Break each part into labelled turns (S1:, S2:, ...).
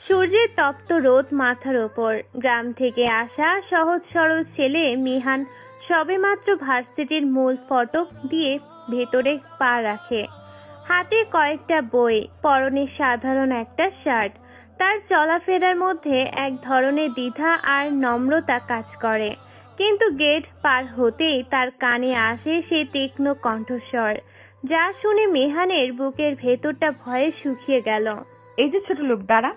S1: সূর্যের তপ্ত রোদ মাথার ওপর। গ্রাম থেকে আসা সহজ সরল ছেলে মিহান সবেমাত্র ভার্সিটির মূল ফটক দিয়ে ভেতরে পা রাখে। হাতে কয়েকটা বই, পরনে সাধারণ একটা শার্ট। তার চলাফেরার মধ্যে এক ধরনের দ্বিধা আর নম্রতা কাজ করে। কিন্তু গেট পার হতেই তার কানে আসে সেই তীক্ষ্ণ কণ্ঠস্বর, যা শুনে মেহানের বুকের ভেতরটা ভয়ে শুকিয়ে গেল।
S2: এই যে ছোট লোক, দাঁড়া।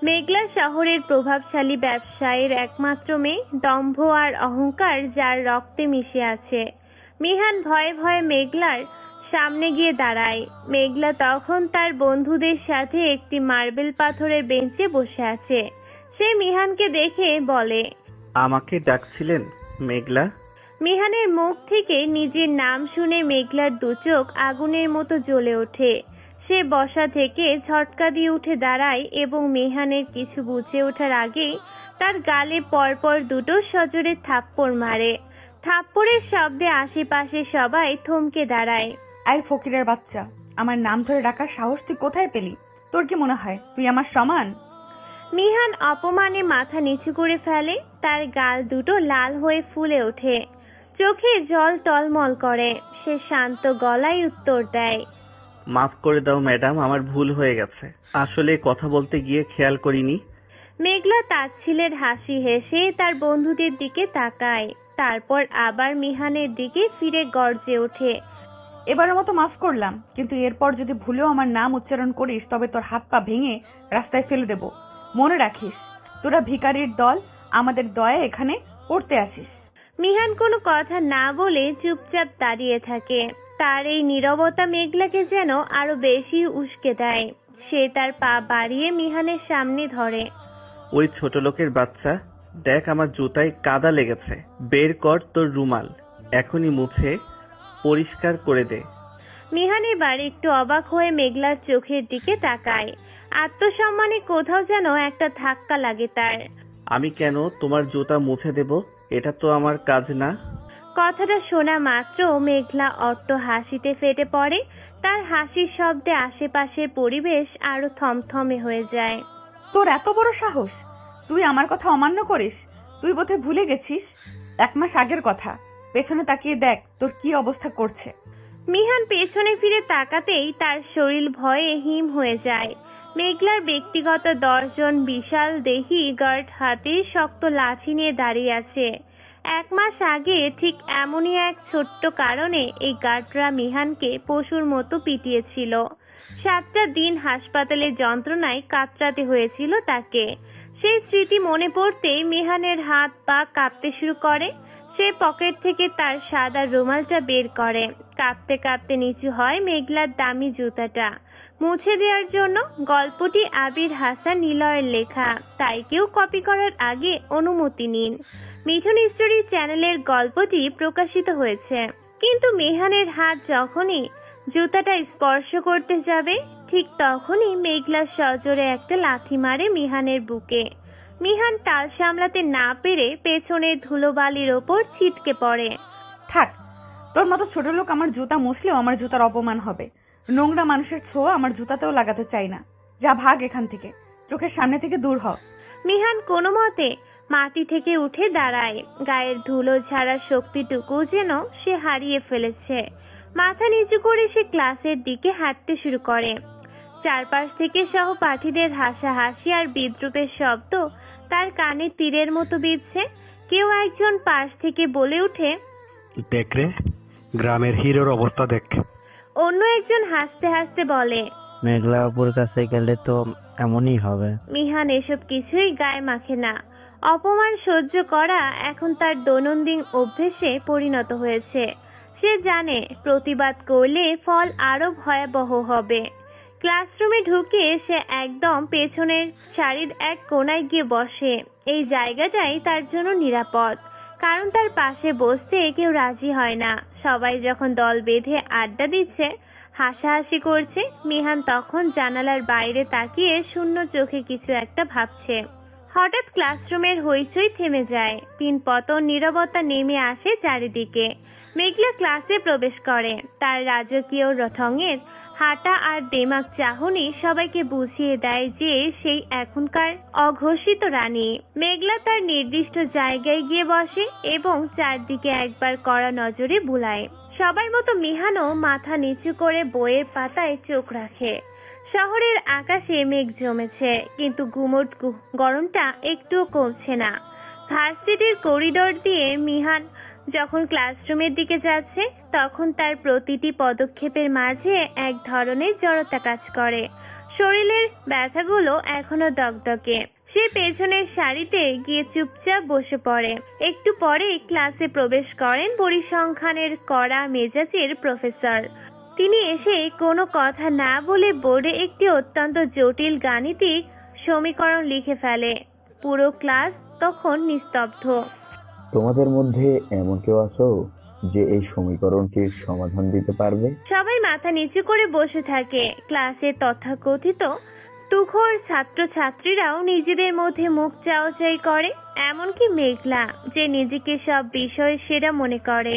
S1: মেঘলা শহরের প্রভাবশালী ব্যবসায়ীর একমাত্র মেয়ে, দম্ভ আর অহংকার যার রক্তে মিশে আছে। মিহান ভয়ে ভয়ে মেঘলার সামনে গিয়ে দাঁড়ায়। মেঘলা তখন তার বন্ধুদের সাথে একটি মার্বেল পাথরের বেঞ্চে বসে আছে। সে মিহানকে দেখে বলে,
S3: আমাকে ডাকছিলেন মেঘলা?
S1: মিহানের মুখ থেকে নিজের নাম শুনে মেঘলার দু চোখ আগুনের মতো জ্বলে ওঠে। সে বসা থেকে ঝটকা দিয়ে উঠে দাঁড়ায় এবং মেহানের কিছু বুঝে ওঠার আগেই তার গালে পরপর দুটো সজোরে থাপ্পড় মারে। থাপ্পড়ের শব্দে আশেপাশে সবাই থমকে দাঁড়ায়।
S2: এই ফকিরের বাচ্চা, আমার নাম ধরে ডাকার সাহস তুই কোথায় পেলি? তোর কি মনে হয় তুই আমার সমান?
S1: মিহান অপমানে মাথা নিচু করে ফেলে। তার গাল দুটো লাল হয়ে ফুলে ওঠে, চোখে জল টলমল করে। সে শান্ত গলায় উত্তর দেয়,
S3: মাফ করে দাও ম্যাডাম, আমার ভুল হয়ে গেছে। আসলে কথা বলতে গিয়ে খেয়াল করিনি।
S1: মেঘলা তাচ্ছিলের হাসি হেসে তার বন্ধুদের দিকে তাকায়, তারপর আবার মিহানের দিকে ফিরে গর্জে ওঠে,
S2: এবারের মতো মাফ করলাম, কিন্তু এরপর যদি ভুলেও আমার নাম উচ্চারণ করিস তবে তোর হাত পা ভেঙে রাস্তায় ফেলে দেব। মনে রাখিস, তোরা ভিখারির দল, আমাদের দয়া এখানে পড়তে আসিস।
S1: মিহান কোনো কথা না বলে চুপচাপ দাঁড়িয়ে থাকে। তার এই নীরবতা মেঘলাকে যেন আরো বেশি উস্কে দেয়। সে তার পা বাড়িয়ে মিহানের সামনে ধরে।
S3: ওই ছোট লোকের বাচ্চা, দেখ আমার জুতায় কাদা লেগেছে। বের কর তোর রুমাল, এখনই মুছে পরিষ্কার করে দে।
S1: মিহান এবার একটু অবাক হয়ে মেঘলার চোখের দিকে তাকায়। আত্মসম্মানে কোথাও যেন একটা ধাক্কা লাগে তার।
S3: আমি কেন তোমার জুতা মুছে দেব? এটা তো আমার কাজ না।
S1: কথাটা শোনা মাত্র মেঘলা অট্ট হাসিতে ফেটে পড়ে। তার হাসির শব্দে আশেপাশের পরিবেশ আরো থমথমে হয়ে যায়।
S2: তোর এত বড় সাহস, তুই আমার কথা অমান্য করিস? তুই বোধহয় ভুলে গেছিস 1 মাস আগের কথা। পেছনে তাকিয়ে দেখ তোর কি অবস্থা করছে।
S1: মিহান পেছনে ফিরে তাকাতেই তার শরীর ভয়ে হিম হয়ে যায়। মেঘলার ব্যক্তিগত 10 জন বিশাল দেহী গার্ড হাতে শক্ত লাঠি নিয়ে দাঁড়িয়ে আছে। 1 মাস আগে ঠিক এমনই এক ছোট্ট কারণে এই গার্ডরা মিহানকে পশুর মতো পিটিয়েছিল। 7টা দিন হাসপাতালে যন্ত্রণায় কাতরাতে হয়েছিল তাকে। সেই স্মৃতি মনে পড়তেই মিহানের হাত পা কাঁপতে শুরু করে। সে পকেট থেকে তার সাদা রুমালটা বের করে। কাঁপতে কাঁপতে নিচু হয় মেঘলার দামি জুতাটা মুছে দেওয়ার জন্য। গল্পটি আবির হাসান নিলয়ের লেখা, তাই কেউ কপি করার আগে অনুমতি নিন। মিঠুন স্টোরি চ্যানেলের গল্পটি প্রকাশিত হয়েছে। কিন্তু মেহানের হাত যখনই জুতাটা স্পর্শ করতে যাবে, ঠিক তখনই মেঘলা সজোরে একটা লাথি মারে মিহানের বুকে। মিহান তাল সামলাতে না পেরে পেছনের ধুলোবালির ওপর ছিটকে পড়ে।
S2: থাক, তোর মতো ছোট লোক আমার জুতা মুছলেও আমার জুতার অপমান হবে। নোংরা মানুষের ছোঁয়া আমার জুতাতেও লাগাতে চাই না। যা ভাগ এখান থেকে, চোখের সামনে থেকে দূর হ।
S1: মিহান কোনো মতে মাটি থেকে উঠে দাঁড়ায়। গায়ের ধুলো ঝাড়ার শক্তিটুকু যেন সে হারিয়ে ফেলেছে। মাথা নিচু করে সে ক্লাসের দিকে হাঁটতে শুরু করে। চারপাশ থেকে সহপাঠীদের হাসাহাসি আর বিদ্রুপের শব্দ তার কানে তীরের মতো বিঁধছে। কেউ একজন পাশ থেকে বলে ওঠে,
S4: দেখ রে, গ্রামের হিরোর অবস্থা দেখ।
S1: অন্য একজন হাসতে হাসতে বলে,
S5: মেঘলা অপুর কাছে গেলে তো এমনই হবে।
S1: মিহান এসব কিছুই গায়ে মাখে না। অপমান সহ্য করা এখন তার দৈনন্দিন অভ্যেসে পরিণত হয়েছে। সে জানে প্রতিবাদ করলে ফল আরো ভয়াবহ হবে। ক্লাসরুমে ঢুকে সে একদম পেছনের সারির এক কোনায় গিয়ে বসে। এই জায়গাটাই তার জন্য নিরাপদ, কারণ তার পাশে বসতে কেউ রাজি হয় না। সবাই যখন দল বেঁধে আড্ডা দিচ্ছে, হাসাহাসি করছে, মিহান তখন জানালার বাইরে তাকিয়ে শূন্য চোখে কিছু একটা ভাবছে। হঠাৎ ক্লাসরুমের হইচই থেমে যায়। পিনপতন নীরবতা নেমে আসে চারিদিকে। মেঘলা ক্লাসে প্রবেশ করে। তার রাজকীয় ঢঙের হাঁটা আর দেমাগ চাহনি সবাইকে বুঝিয়ে দেয় যে সেই এখনকার অঘোষিত রানী। মেঘলা তার নির্দিষ্ট জায়গায় গিয়ে বসে এবং চারদিকে একবার কড়া নজরে বুলায়। সবার মতো মিহানও মাথা নিচু করে বইয়ের পাতায় চোখ রাখে। শহরের আকাশে মেঘ জমেছে, কিন্তু গুমোট গরমটা একটুও কমছে না। ভার্সিটির করিডোর দিয়ে মিহান যখন ক্লাসরুমের দিকে যাচ্ছে, তখন তার প্রতিটি পদক্ষেপের মাঝে এক ধরনের জড়তা কাজ করে। শরীরের ব্যথাগুলো এখনো দগদগে। সে পেছনের সারিতে গিয়ে চুপচাপ বসে পড়ে। একটু পরে ক্লাসে প্রবেশ করেন পরিসংখ্যানের কড়া মেজাজের প্রফেসর। তিনি এসে কোনো কথা না বলে বোর্ডে একটি অত্যন্ত জটিল গাণিতিক সমীকরণ লিখে ফেলে। পুরো ক্লাস তখন নিস্তব্ধ।
S6: তোমাদের মধ্যে এমন কেউ আছো যে এই সমীকরণটির সমাধান দিতে পারবে?
S1: সবাই মাথা নিচু করে বসে থাকে। ক্লাসে তথাকথিত তুখোড় ছাত্রছাত্রীরাও নিজেদের মধ্যে মুখ চাওয়াচাই করে। এমনকি মেঘলা, যে নিজেকে সব বিষয়ে সেরা মনে করে,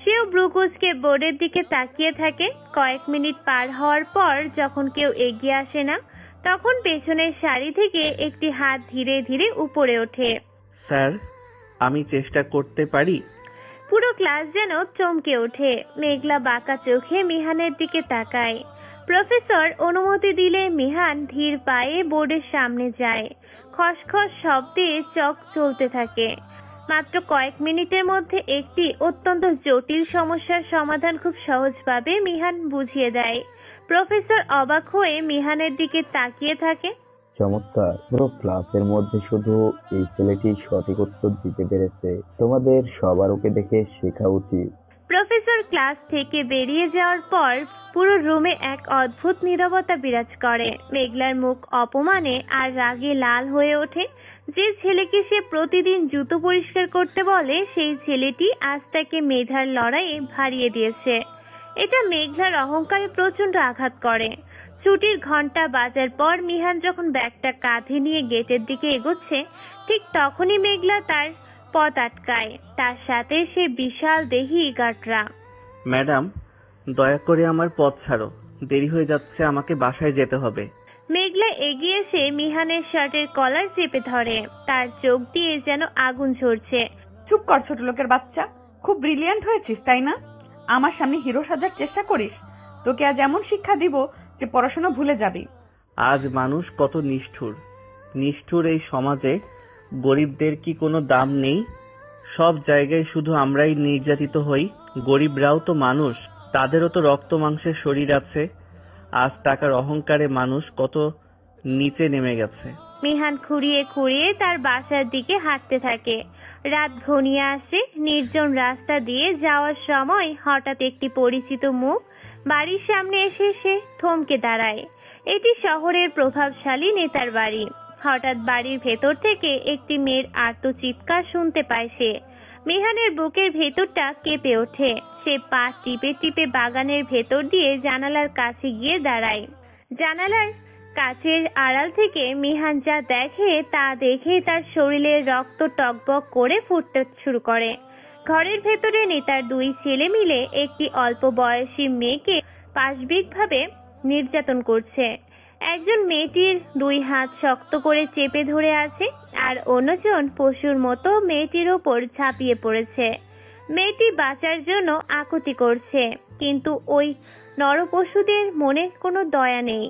S1: সেও ব্রুকুজকে বোর্ডের দিকে তাকিয়ে থাকে। কয়েক মিনিট পার হওয়ার পর যখন কেউ এগিয়ে আসে না, তখন পেছনের সারি থেকে একটি হাত ধীরে ধীরে উপরে ওঠে।
S3: স্যার, আমি চেষ্টা করতে পারি।
S1: পুরো ক্লাস যেন চমকে ওঠে। মেঘলা বাঁকা চোখে মিহানের দিকে তাকায়। প্রফেসর অনুমতি দিলে মিহান ধীর পায়ে বোর্ডের সামনে যায়। খসখস শব্দে চক চলতে থাকে। মাত্র কয়েক মিনিটের মধ্যে একটি অত্যন্ত জটিল সমস্যার সমাধান খুব সহজভাবে মিহান বুঝিয়ে দেয়। প্রফেসর অবাক হয়ে মিহানের দিকে তাকিয়ে থাকে।
S6: চমৎকার! পুরো ক্লাসের মধ্যে শুধু এই ছেলেটি সঠিক উত্তর দিতে পেরেছে। তোমাদের সবার ওকে দেখে শেখা উচিত।
S1: প্রফেসর ক্লাস থেকে বেরিয়ে যাওয়ার পর পুরো রুমে এক অদ্ভুত নীরবতা বিরাজ করে। মেঘলার মুখ অপমানে আর রাগে লাল হয়ে ওঠে। যে ছেলেকে সে প্রতিদিন জুতো পরিষ্কার করতে বলে, সেই ছেলেটি আজ তাকে মেধার লড়াইয়ে হারিয়ে দিয়েছে। এটা মেঘলার অহংকারে প্রচন্ড আঘাত করে। ছুটির ঘন্টা বাজার পর মিহান যখন ব্যাগটা কাঁধে নিয়ে গেটের দিকে এগোচ্ছে, ঠিক তখনই মেঘলা তার পথ আটকায়। তার সাথে সে বিশাল দেহী গাটরা।
S3: ম্যাডাম, দয়া করে আমার পথ ছাড়ো, দেরি হয়ে যাচ্ছে, আমাকে বাসায় যেতে হবে।
S1: মেঘলা এগিয়ে এসে মিহানের শার্টের কলার চেপে ধরে। তার চোখ দিয়ে যেন আগুন ঝরছে।
S2: চুপ কর ছোট লোকের বাচ্চা, খুব ব্রিলিয়ান্ট হয়েছিস তাই না? আমার সামনে হিরো সাজার চেষ্টা করিস? তোকে আজ এমন শিক্ষা দিব যে পড়াশোনা ভুলে যাবি।
S3: আজ মানুষ কত নিষ্ঠুর। নিষ্ঠুর এই সমাজে গরিবদের কি কোনো দাম নেই? সব জায়গায় শুধু আমরাই নির্যাতিত হই। গরিবরাও তো মানুষ, তাদেরও তো রক্ত মাংসের শরীর আছে। আজ টাকার অহংকারে মানুষ কত নিচে নেমে গেছে।
S1: মিহান খুঁড়িয়ে খুঁড়িয়ে তার বাসার দিকে হাঁটতে থাকে। রাত ঘনিয়ে আসে। নির্জন রাস্তা দিয়ে যাওয়ার সময় হঠাৎ একটি পরিচিত মুখ বাড়ির সামনে এসে সে থমকে দাঁড়ায়। এটি শহরের প্রভাবশালী নেতার বাড়ি। হঠাৎ বাড়ির ভেতর থেকে একটি মেয়ের আর্তচিৎকার শুনতে পায় সে। মিহানের বুকের ভেতরটা কেঁপে ওঠে। সে পা টিপে টিপে বাগানের ভেতর দিয়ে জানালার কাছে গিয়ে দাঁড়ায়। জানালার কাচের আড়াল থেকে মিহান যা দেখে তা দেখে তার শরীরের রক্ত টকবক করে ফুটতে শুরু করে। ঘরের ভেতরে নেতার দুই ছেলে মিলে একটি অল্প বয়সী মেয়েকে পাশবিকভাবে নির্যাতন করছে। একজন মেয়েটির দুই হাত শক্ত করে চেপে ধরে আছে, আর অন্যজন পশুর মতো মেয়েটির ওপর ঝাঁপিয়ে পড়েছে। মেয়েটি বাঁচার জন্য আকুতি করছে, কিন্তু ওই নরপশুদের মনে কোনো দয়া নেই।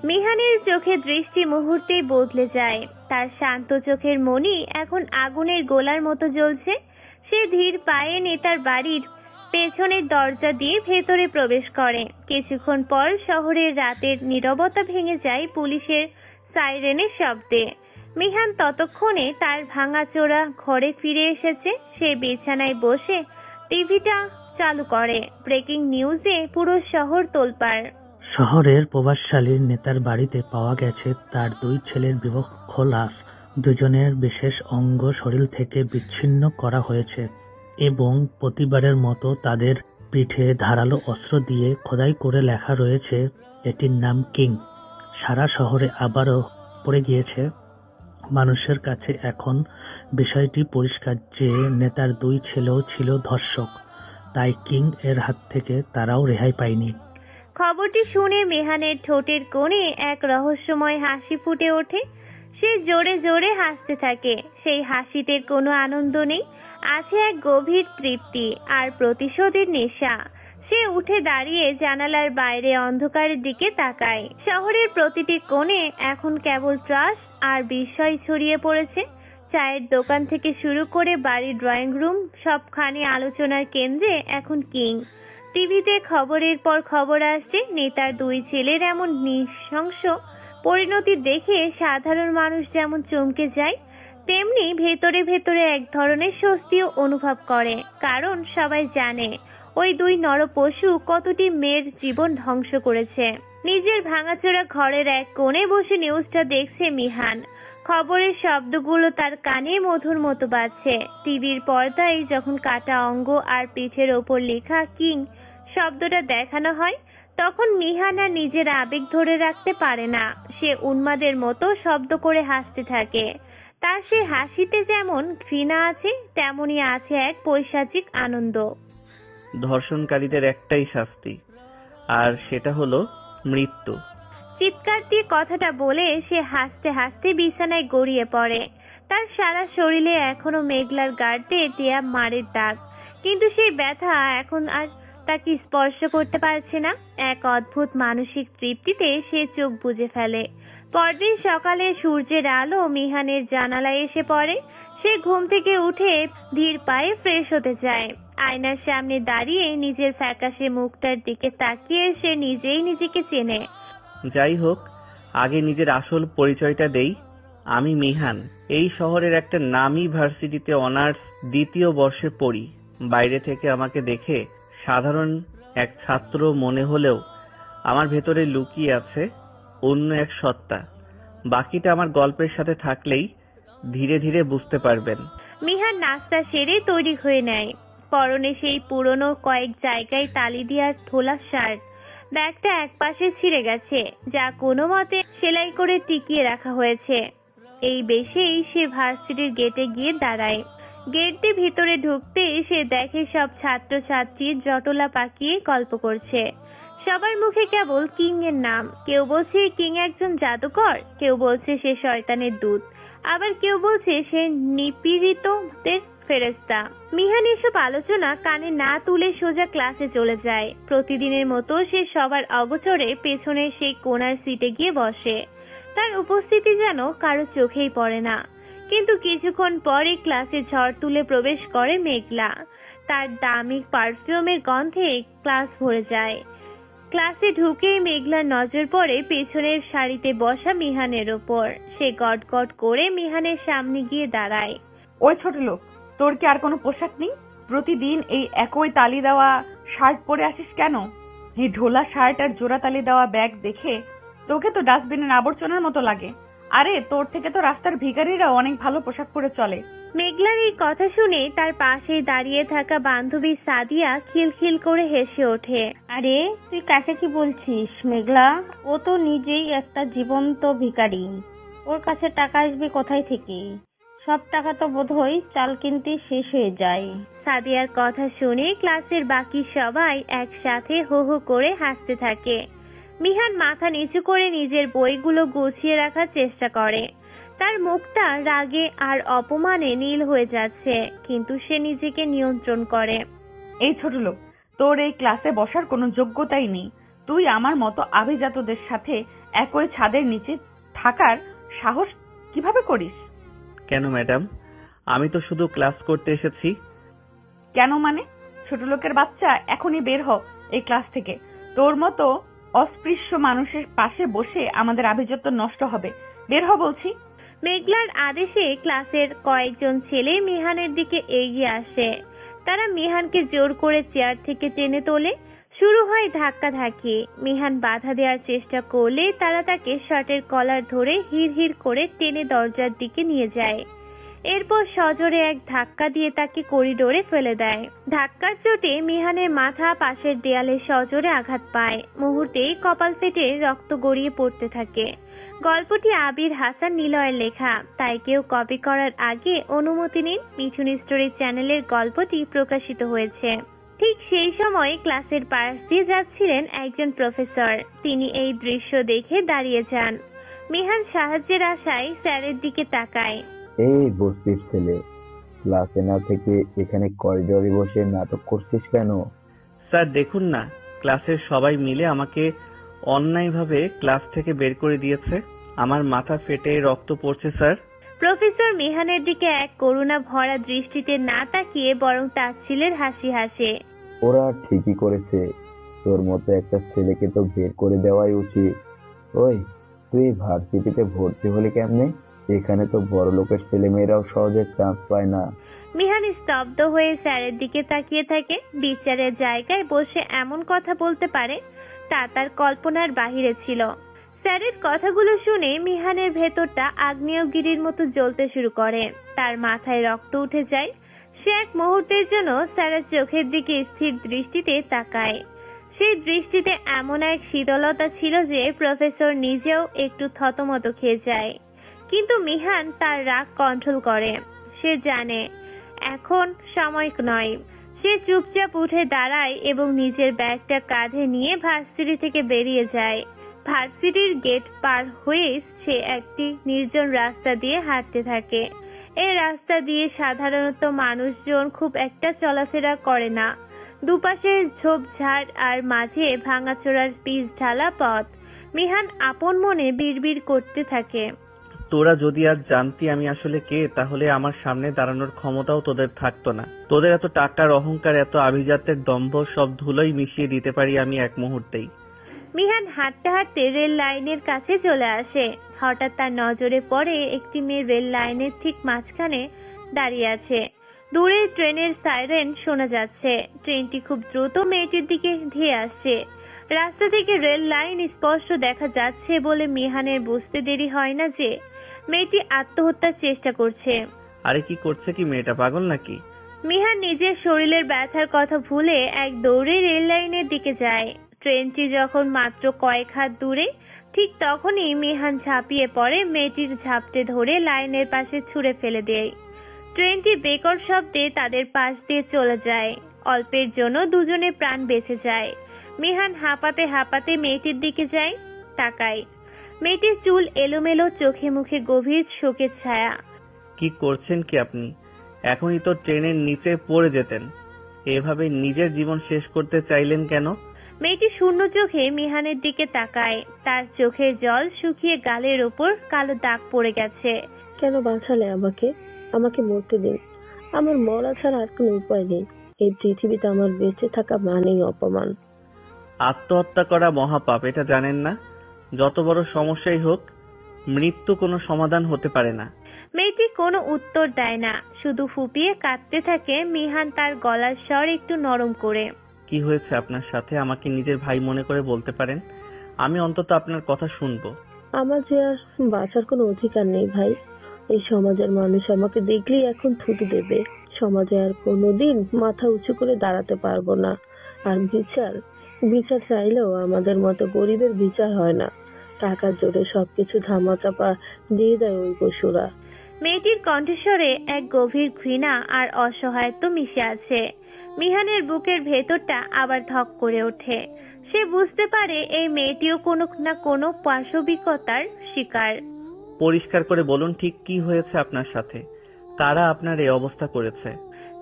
S1: মিহানের চোখে দৃষ্টি মুহূর্তেই বদলে যায়। তার শান্ত চোখের মনি এখন আগুনের গোলার মতো জ্বলছে। সে ধীর পায়ে নেতার বাড়ির পেছনের দরজা দিয়ে ভেতরে প্রবেশ করে। কিছুক্ষণ পর শহরের রাতের নীরবতা ভেঙে যায় পুলিশের সাইরেনের শব্দে। মিহান ততক্ষণে তার ভাঙাচোরা ঘরে ফিরে এসেছে। সে বিছানায় বসে টিভিটা চালু করে। ব্রেকিং নিউজে পুরো শহর তোলপাড়।
S7: শহরের প্রভাবশালী নেতার বাড়িতে পাওয়া গেছে তার দুই ছেলের বিবক্ষ লাশ। দুজনের বিশেষ অঙ্গ শরীর থেকে বিচ্ছিন্ন করা হয়েছে এবং প্রতিবারের মতো তাদের পিঠে ধারালো অস্ত্র দিয়ে খোদাই করে লেখা রয়েছে এটির নাম কিং। সারা শহরে আবারও পড়ে গিয়েছে। মানুষের কাছে এখন বিষয়টি পরিষ্কার যে নেতার দুই ছেলেও ছিল ধর্ষক, তাই কিং এর হাত থেকে তারাও রেহাই পায়নি।
S1: খবরটি শুনে মেহানের ঠোঁটের কোণে এক রহস্যময় হাসি ফুটে ওঠে। সে জোরে জোরে হাসতে থাকে। সেই হাসিতে কোনো আনন্দ নেই, আছে এক গভীর তৃপ্তি আর প্রতিশোধের নেশা। সে উঠে দাঁড়িয়ে জানালার বাইরে অন্ধকারের দিকে তাকায়। শহরের প্রতিটি কোণে এখন কেবল ত্রাস আর বিস্ময় ছড়িয়ে পড়েছে। চায়ের দোকান থেকে শুরু করে বাড়ির ড্রয়িং রুম, সবখানে আলোচনার কেন্দ্রে এখন কিং। টিভিতে খবরের পর খবর আসছে। নেতার দুই ছেলের এমন নৃশংস পরিণতি দেখে সাধারণ মানুষ যেমন চমকে যায়, তেমনি ভেতরে ভেতরে এক ধরনের স্বস্তিও অনুভব করে। কারণ সবাই জানে ওই দুই নরপশু কতটি মেয়ের জীবন ধ্বংস করেছে। নিজের ভাঙাচোরা ঘরের এক কোণে বসে নিউজটা দেখছে মিহান। খবরের শব্দগুলো তার কানে মধুর মতো বাজছে। টিভির পর্দায় যখন কাটা অঙ্গ আর পিঠের ওপর লেখা কিং শব্দটা দেখানো হয়, তখন মিহান আর নিজের আবেগ ধরে রাখতে পারে না। সে উন্মাদের মতো শব্দ করে হাসতে থাকে। তার সে হাসিতে যেমন ঘৃণা আছে, তেমনি আছে এক পৈশাচিক আনন্দ।
S3: ধর্ষণকারীদের একটাই শাস্তি, আর সেটা হলো মৃত্যু।
S1: চিৎকার দিয়ে কথাটা বলে সে হাসতে হাসতে বিছানায় গড়িয়ে পড়ে। তার সারা শরীরে এখনো মেঘলার গার্ডে দেয়া মারের দাগ, কিন্তু সেই ব্যথা এখন আর তাকে স্পর্শ করতে পারছে না। এক অদ্ভুত মানসিক তৃপ্তিতে সে চোখ বুজে ফেলে। পরদিন সকালে সূর্যের আলো মিহানের জানালায় এসে পড়ে। সে ঘুম থেকে উঠে ধীর পায়ে ফ্রেশ হতে যায়। আয়নার সামনে দাঁড়িয়ে নিজের ফ্যাকাশে মুখটার দিকে তাকিয়ে সে নিজেই নিজেকে চেনে।
S3: যাই হোক, আগে নিজের আসল পরিচয়টা দেই। আমি মিহান, এই শহরের একটা নামী ভার্সিটিতে অনার্স দ্বিতীয় বর্ষে পড়ি। বাইরে থেকে আমাকে দেখে সাধারণ এক ছাত্র মনে হলেও আমার ভেতরে লুকিয়ে আছে অন্য এক সত্তা। বাকিটা আমার গল্পের সাথে থাকলেই ধীরে ধীরে বুঝতে পারবেন।
S1: মিহান নাস্তা সেরে তৈরি হয়ে নেয়। পরনে সেই পুরনো কয়েক জায়গায় তালি দেওয়া থোলা শার্ট। ব্যাগটা একপাশে ছিঁড়ে গেছে, যা কোনো মতে সেলাই করে টিকিয়ে রাখা হয়েছে। এই বেশেই সে ভার্সিটির গেটে গিয়ে দাঁড়ায়। গেট দিয়ে ভিতরে ঢুকতে সে দেখে সব ছাত্রছাত্রী জটলা পাকিয়ে গল্প করছে। সবার মুখে কেবল কিং এর নাম। কেউ বলছে কিং একজন জাদুকর, কেউ বলছে সে শয়তানের দূত, আবার কেউ বলছে সে নিপীড়িতদের ফেরেশতা। মিহান এসব আলোচনা কানে না তুলে সোজা ক্লাসে চলে যায়। প্রতিদিনের মতো সে সবার অগোচরে পেছনের সেই কোণার সিটে গিয়ে বসে। তার উপস্থিতি যেন কারো চোখেই পড়ে না। কিন্তু কিছুক্ষণ পরে ক্লাসে ঝড় তুলে প্রবেশ করে মেঘলা। তার দামি পারফিউমের গন্ধে ক্লাস ভরে যায়। ক্লাসে ঢুকেই মেঘলার নজর পড়ে পেছনের সারিতে বসা মিহানের ওপর। সে গটগট করে মিহানের সামনে গিয়ে দাঁড়ায়।
S2: ওই ছোট লোক, তোর কি আর কোনো পোশাক নেই? প্রতিদিন এই একই তালি দেওয়া শার্ট পরে আসিস কেন? এই ঢোলা শার্ট আর জোড়া তালি দেওয়া ব্যাগ দেখে তোকে তো ডাস্টবিনের আবর্জনার মতো লাগে। আরে তোর থেকে তো রাস্তার ভিখারিরা অনেক ভালো পোশাক পরে চলে।
S1: মেঘলার এই কথা শুনে তার পাশে দাঁড়িয়ে থাকা বান্ধবী সাদিয়া খিলখিল করে হেসে ওঠে।
S8: আরে তুই কাকে কি বলছিস মেঘলা? ও তো নিজেই একটা জীবন্ত ভিখারি। ওর কাছে টাকা আসবে কোথায় থেকে? সব টাকা তো বোধহয় চাল কিনতে শেষ হয়ে যায়।
S1: সাদিয়ার কথা শুনে ক্লাসের বাকি সবাই একসাথে হো হো করে হাসতে থাকে। মিহান মাথা নিচু করে নিজের বইগুলো গুছিয়ে রাখার চেষ্টা করে। তার মুখটা রাগে আর অপমানে নীল হয়ে যাচ্ছে, কিন্তু সে নিজেকে নিয়ন্ত্রণ করে।
S2: এই ছোট লোক, তোর এই ক্লাসে বসার কোনো যোগ্যতাই নেই। তুই আমার মতো আভিজাতদের সাথে একই ছাদের নিচে থাকার সাহস কিভাবে করিস?
S3: কেন ম্যাডাম, আমি তো শুধু ক্লাস করতে এসেছি।
S2: কেন মানে? ছোট লোকের বাচ্চা, এখনই বের হ এই ক্লাস থেকে। তোর মতো অস্পৃশ্য মানুষের পাশে বসে আমাদের আভিজাত্য নষ্ট হবে। বের হ বলছি।
S1: মেঘলার আদেশে ক্লাসের কয়েকজন ছেলে মিহানের দিকে এগিয়ে আসে। তারা মিহানকে জোর করে চেয়ার থেকে টেনে তোলে। শুরু হয় ধাক্কাধাক্কি। মিহান বাধা দেওয়ার চেষ্টা করলে তারা তাকে শার্টের কলার ধরে হিড় হিড় করে টেনে দরজার দিকে নিয়ে যায়। এরপর সজোরে এক ধাক্কা দিয়ে তাকে করিডোরে ফেলে দেয়। ধাক্কার চোটে মিহানের মাথা পাশের দেয়ালে সজোরে আঘাত পায়। মুহূর্তেই কপাল ফেটে রক্ত গড়িয়ে পড়তে থাকে। গল্পটি আবির হাসান নিলয়ের লেখা, তাই কেউ কপি করার আগে অনুমতি নিন। মিঠুন স্টোরি চ্যানেলের গল্পটি প্রকাশিত হয়েছে। ঠিক সেই সময় ক্লাসের পাশ দিয়ে যাচ্ছিলেন একজন প্রফেসর। তিনি এই দৃশ্য দেখে দাঁড়িয়ে যান। মিহান সাহায্যের আশায় স্যারের দিকে তাকায়।
S6: এই বস্তির ছেলে, ক্লাসে না থেকে এখানে করিডোরে বসে নাটক করছিস কেন?
S3: স্যার দেখুন না, ক্লাসের সবাই মিলে আমাকে অন্যায়ভাবে ক্লাস থেকে বের করে দিয়েছে। আমার মাথা ফেটে রক্ত পড়ছে স্যার।
S1: প্রফেসর মিহানের দিকে এক করুণা ভরা দৃষ্টিতে না তাকিয়ে বরং তাচ্ছিলের হাসি হাসে।
S6: ওরা ঠিকই করেছে, তোর মতো একটা ছেলেকে তো বের করে দেওয়াই উচিত। ওই, তুই ভার্সিটিতে ভর্তি হলি কেমনে? এখানে তো বড় লোকের ছেলেমেয়েরাও সহজে চান্স পায় না।
S1: মিহান স্তব্ধ হয়ে স্যারের দিকে তাকিয়ে থাকে। বিচারের জায়গায় বসে এমন কথা বলতে পারে তা তার কল্পনার বাহিরে ছিল। স্যারের কথাগুলো শুনে মিহানের ভেতরটা আগ্নেয়গিরির মতো জ্বলতে শুরু করে। তার মাথায় রক্ত উঠে যায়। সে এক মুহূর্তের জন্য স্যারের চোখের দিকে স্থির দৃষ্টিতে তাকায়। সেই দৃষ্টিতে এমন এক শীতলতা ছিল যে প্রফেসর নিজেও একটু থতমত খেয়ে যায়। কিন্তু মিহান তার রাগ কন্ট্রোল করে। সে জানে এখন সময় নয়। সে চুপচাপ উঠে দাঁড়ায় এবং নিজের ব্যাগটা কাঁধে নিয়ে ভার্সিটি থেকে বেরিয়ে যায়। ভার্সিটির গেট পার হয়ে সে একটি নির্জন রাস্তা দিয়ে হাঁটতে থাকে। এই রাস্তা দিয়ে সাধারণত মানুষজন খুব একটা চলাফেরা করে না। দুপাশে ঝোপঝাড় আর মাঝে ভাঙাচোরার পিচ ঢালা পথ। মিহান আপন মনে বিড়বিড় করতে থাকে।
S3: তোরা যদি আজ জানতি আমি আসলে কে, তাহলে আমার সামনে দাঁড়ানোর ক্ষমতাও তোদের থাকতো না। তোদের এত টাকার অহংকার, এত আভিজাত্যের দম্ভ, সব ধুলোই মিশিয়ে দিতে পারি আমি এক মুহূর্তেই।
S1: মিহান হাঁটতে হাঁটতে রেল লাইনের কাছে চলে আসে। হঠাৎ তার নজরে পড়ে একটি মেয়ে রেল লাইনের ঠিক মাঝখানে দাঁড়িয়ে আছে। দূরে ট্রেনের সাইরেন শোনা যাচ্ছে। ট্রেনটি খুব দ্রুত মেয়েটির দিকে ধেয়ে আসছে। রাস্তা থেকে রেল লাইন স্পষ্ট দেখা যাচ্ছে বলে মিহানের বুঝতে দেরি হয় না যে মেয়েটি আত্মহত্যার চেষ্টা করছে।
S3: আরে কি করছে কি মেয়েটা, পাগল নাকি?
S1: মিহান নিজের শরীরের ব্যথার কথা ভুলে এক দৌড়ে রেল লাইনের দিকে যায়। ট্রেনটি যখন মাত্র কয়েক হাত দূরে, ঠিক তখনই মিহান ঝাঁপিয়ে পড়ে, মেয়েটির ঝাপটে ধরে লাইনের পাশে ছুঁড়ে ফেলে দেয়। ট্রেনটি বেকর শব্দে তাদের পাশ দিয়ে চলে যায়। অল্পের জন্য দুজনে প্রাণ বেঁচে যায়। মিহান হাঁপাতে হাঁপাতে মেয়েটির দিকে যায়, তাকায়। মেয়েটির চুল এলোমেলো, চোখে মুখে গভীর শোকের ছায়া।
S3: কি করছেন কি আপনি? এখনই তো ট্রেনের নিচে পড়ে যেতেন। এভাবে নিজের জীবন শেষ করতে চাইলেন কেন?
S1: মেয়েটি শূন্য চোখে মিহানের দিকে তাকায়। তার চোখের জল শুকিয়ে গালের ওপর কালো দাগ পড়ে গেছে।
S9: কেন বাঁচালে আমাকে? আমাকে মরতে দিন। আমার মরা ছাড়া আর কোনো উপায় নেই। এই পৃথিবীতে আমার বেঁচে থাকা মানেই অপমান।
S3: আত্মহত্যা করা মহাপাপ, এটা জানেন না? যত বড় সমস্যাই হোক, মৃত্যু কোনো সমাধান হতে পারে না।
S1: মেয়েটি কোনো উত্তর দেয় না, শুধু ফুপিয়ে কাঁদতে থাকে। মিহান তার গলার স্বর একটু নরম করে,
S3: কি হয়েছে আপনার সাথে? আমাকে নিজের ভাই মনে করে বলতে পারেন, আমি অন্তত আপনার কথা শুনবো।
S9: আমার যে আর বাঁচার কোনো অধিকার নেই ভাই। এই সমাজের মানুষ আমাকে দেখলেই এখন থুতু দেবে। সমাজে আর কোনোদিন মাথা উঁচু করে দাঁড়াতে পারবো না। আর বিচার চাইলেও আমাদের মতো গরিবের বিচার হয় না। টাকার জোরে সবকিছু ধামাচাপা দিয়ে দেয় ওই পশুরা।
S1: মেয়েটির কণ্ঠস্বরে এক গভীর ঘৃণা আর অসহায়ত্ব মিশে আছে। মিহানের বুকের ভেতরটা আবার ধক করে ওঠে। সে বুঝতে পারে এই মেয়েটিও কোনো না কোনো পাশবিকতার শিকার।
S3: পরিষ্কার করে বলুন, ঠিক কি হয়েছে আপনার সাথে? কারা আপনার এই অবস্থা করেছে?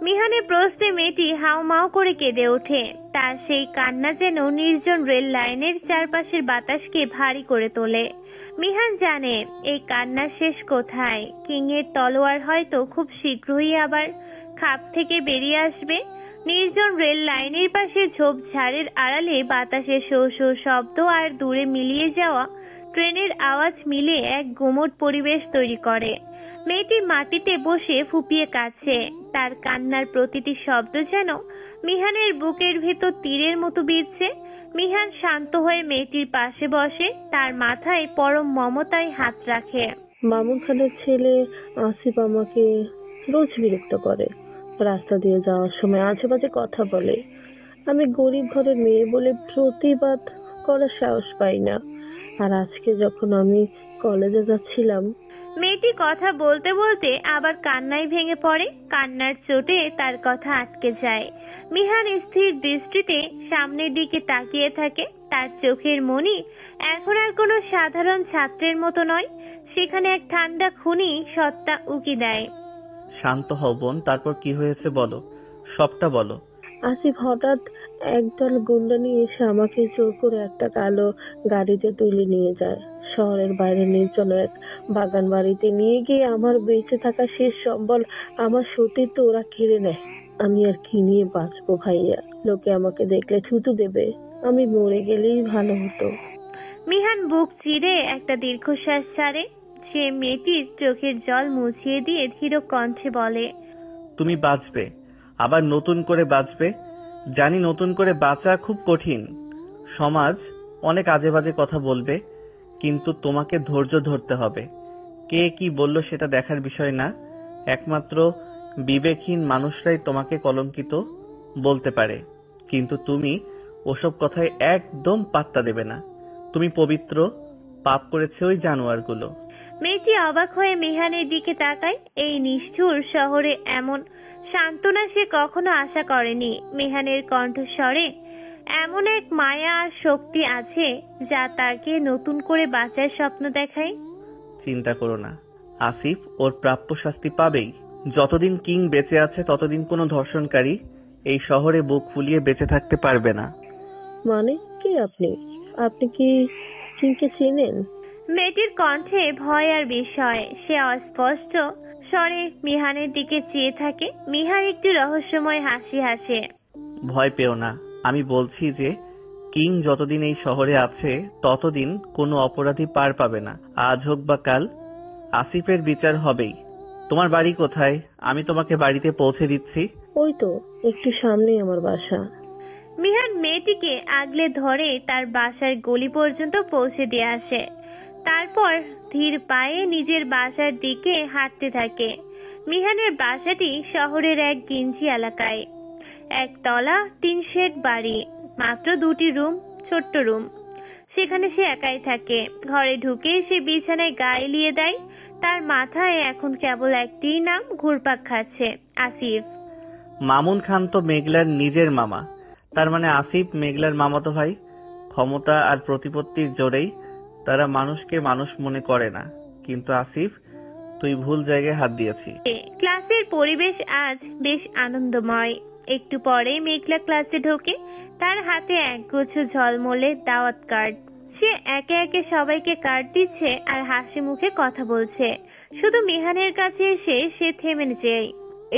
S1: মিহানের প্রশ্নে মেয়েটি হাউমাউ করে কেঁদে ওঠে। তার সেই কান্না যেন নির্জন রেল লাইনের চারপাশের বাতাসকে ভারী করে তোলে। মিহান জানে এই কান্নার শেষ কোথায়। কিংয়ের তলোয়ার হয়তো খুব শীঘ্রই আবার খাপ থেকে বেরিয়ে আসবে। নির্জন রেল লাইনের পাশে ঝোপঝাড়ের আড়ালে বাতাসে শো শো শব্দ আর দূরে মিলিয়ে যাওয়া ট্রেনের আওয়াজ মিলে এক গুমট পরিবেশ তৈরি করে। মেয়েটি মাটিতে বসে ফুপিয়ে কাঁদছে। তার কান্নার প্রতিটি শব্দ যেন মিহানের বুকের ভেতর তীরের মতো বিঁধছে। মিহান শান্ত হয়ে মেয়েটির পাশে বসে, তার মাথায় পরম মমতায় হাত রাখে।
S9: মামুন খানের ছেলে আসিফ আমাকে রোজ বিরক্ত করে। রাস্তা দিয়ে যাওয়ার সময় আজেবাজে কথা বলে। আমি গরিব ঘরের মেয়ে বলে প্রতিবাদ করার সাহস পাই না। আর আজকে যখন আমি কলেজে যাচ্ছিলাম,
S1: মেয়েটি কথা বলতে বলতে আবার কান্নায় ভেঙে পড়ে। কান্নার চোটে তার কথা আটকে যায়। মিহান স্থির দৃষ্টিতে সামনের দিকে তাকিয়ে থাকে। তার চোখের মনি এখন আর কোনো সাধারণ ছাত্রের মতো নয়, সেখানে এক ঠান্ডা খুনি সত্তা উকি দেয়।
S3: শান্ত হও বোন, তারপর কি হয়েছে বলো, সবটা বলো।
S9: আসিফ হঠাৎ একদল গুন্ডা নিয়ে এসে আমাকে জোর করে একটা কালো গাড়িতে তুলে নিয়ে যায়। শহরের বাইরে নির্জন এক বাগান বাড়িতে নিয়ে গিয়ে আমার বেঁচে থাকা শেষ সম্বল, আমার সতীত্ব ওরা কেড়ে নেয়। আমি আর কি নিয়ে বাঁচবো ভাইয়া? লোকে আমাকে দেখলে থুতু দেবে। আমি মরে গেলেই ভালো হতো।
S1: মিহান বুক চিরে একটা দীর্ঘশ্বাস ছাড়ে। সে মেয়েটির চোখের জল মুছিয়ে দিয়ে ধীর কণ্ঠে বলে,
S3: তুমি বাঁচবে, আবার নতুন করে বাঁচবে। জানি নতুন করে বাঁচা খুব কঠিন, সমাজ অনেক আজে বাজে কথা বলবে, কিন্তু তোমাকে ধৈর্য ধরতে হবে। কে কি বলল সেটা দেখার বিষয় না, একমাত্র বিবেকহীন মানুষরাই তোমাকে কলঙ্কিত বলতে পারে, কিন্তু তুমি ওসব কথায় একদম পাত্তা দেবে না। তুমি পবিত্র, পাপ করেছে ওই জানোয়ারগুলো।
S1: মেয়েটি অবাক হয়ে মিহানের দিকে তাকায়। এই নিষ্ঠুর শহরে এমন সান্ত্বনা সে কখনো আশা করেনি। মিহানের কণ্ঠস্বরে এমন এক মায়া আর শক্তি আছে যা তাকে নতুন করে বাঁচার স্বপ্ন দেখায়।
S3: চিন্তা করো না, আসিফ ওর প্রাপ্য শাস্তি পাবেই। যতদিন কিং বেঁচে আছে ততদিন কোনো ধর্ষণকারী এই শহরে বুক ফুলিয়ে বেঁচে থাকতে পারবে না।
S9: মানে কি? আপনি কি কিংকে চেনেন?
S1: মেয়েটির কণ্ঠে ভয় আর বিস্ময়। সে অস্পষ্ট স্বরে মিহানের দিকে চেয়ে থাকে। মিহান একটু রহস্যময় হাসি হাসে।
S3: ভয় পেও না, আমি বলছি যে কিং যতদিন এই শহরে আছে ততদিন কোনো অপরাধী পার পাবে না। আজ হোক বা কাল আসিফের বিচার হবেই। তোমার বাড়ি কোথায়? আমি তোমাকে বাড়িতে পৌঁছে দিচ্ছি।
S9: ওই তো একটু সামনেই আমার বাসা।
S1: মিহান মেয়েটিকে আগলে ধরে তার বাসার গলি পর্যন্ত পৌঁছে দিয়ে আসে। তারপর ধীর পায়ে নিজের বাসার দিকে হাঁটতে থাকে। মিহানের বাসাটি শহরের এক গিঞ্জি এলাকায়। একতলা 3 শেড বাড়ি, মাত্র 2টি রুম, ছোট্ট রুম। সেখানে সে একাই থাকে। ঘরে ঢুকে সে বিছানায় গা এলিয়ে দেয়। তার মাথায় এখন কেবল একটি নাম ঘুরপাক খাচ্ছে, আসিফ।
S3: মামুন খান তো মেঘলার নিজের মামা, তার মানে আসিফ মেঘলার মামাতো ভাই। ক্ষমতা আর প্রতিপত্তির জোরেই তারা মানুষকে মানুষ মনে করে না, কিন্তু আসিফ তুই ভুল জায়গায় হাত দিয়েছিস।
S1: ক্লাসের পরিবেশ আজ বেশ আনন্দময়। একটু পরে মেঘলা ক্লাসে ঢোকে। তার হাতে একগুচ্ছ ঝলমলে দাওয়াত কার্ড। সে একে একে সবাইকে কার্ড দিচ্ছে আর হাসি মুখে কথা বলছে। শুধু মিহানের কাছে এসে সে থেমে যায়।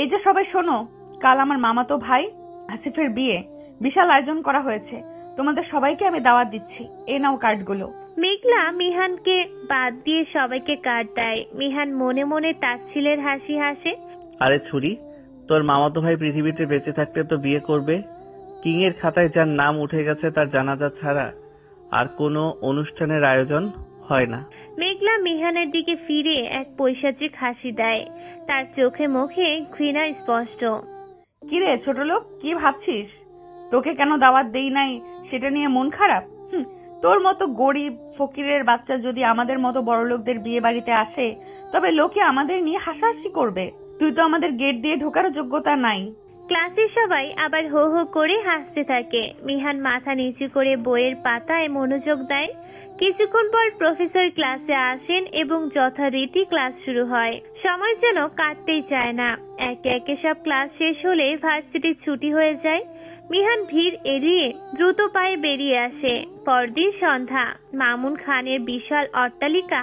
S2: এই যে সবাই শোনো, কাল আমার মামাতো ভাই আসিফের বিয়ে, বিশাল আয়োজন করা হয়েছে। তোমাদের সবাইকে আমি দাওয়াত দিচ্ছি, এই নাও কার্ডগুলো।
S1: মেঘলা মিহানকে বাদ দিয়ে সবাইকে কার্ড দেয়। মিহান মনে মনে তাচ্ছিলের হাসি হাসে।
S3: আরে ছুরি, তোর মামাতো ভাই পৃথিবীতে বেঁচে থাকতে তো বিয়ে করবে। কিং এর খাতায় যার নাম উঠে গেছে তার জানাজা ছাড়া আর কোনো অনুষ্ঠানের আয়োজন হয় না।
S1: মেঘলা মিহানের দিকে ফিরে এক পৈশাচিক হাসি দেয়। তার চোখে মুখে ঘৃণা স্পষ্ট।
S2: কিরে ছোট লোক, কি ভাবছিস? তোকে কেন দাওয়াত দেই নাই সেটা নিয়ে মন খারাপ? তোর মতো গরিব ফকিরের বাচ্চা যদি আমাদের মতো বড় লোকদের বিয়ে বাড়িতে আসে তবে লোকে আমাদের নিয়ে হাসাহাসি করবে। তুই তো আমাদের গেট দিয়ে ঢোকার যোগ্যতা নাই।
S1: ক্লাসের সবাই আবার হো হো করে হাসতে থাকে। মিহান মাথা নিচু করে বইয়ের পাতায় মনোযোগ দেয়। কিছুক্ষণ পর প্রফেসর ক্লাসে আসেন এবং যথারীতি ক্লাস শুরু হয়। সময় যেন কাটতেই চায় না। একে একে সব ক্লাস শেষ হলে ভার্সিটির ছুটি হয়ে যায়। মিহান ভিড় এড়িয়ে দ্রুত পায়ে বেরিয়ে আসে। পরদিন সন্ধ্যা। মামুন খানের বিশাল অট্টালিকা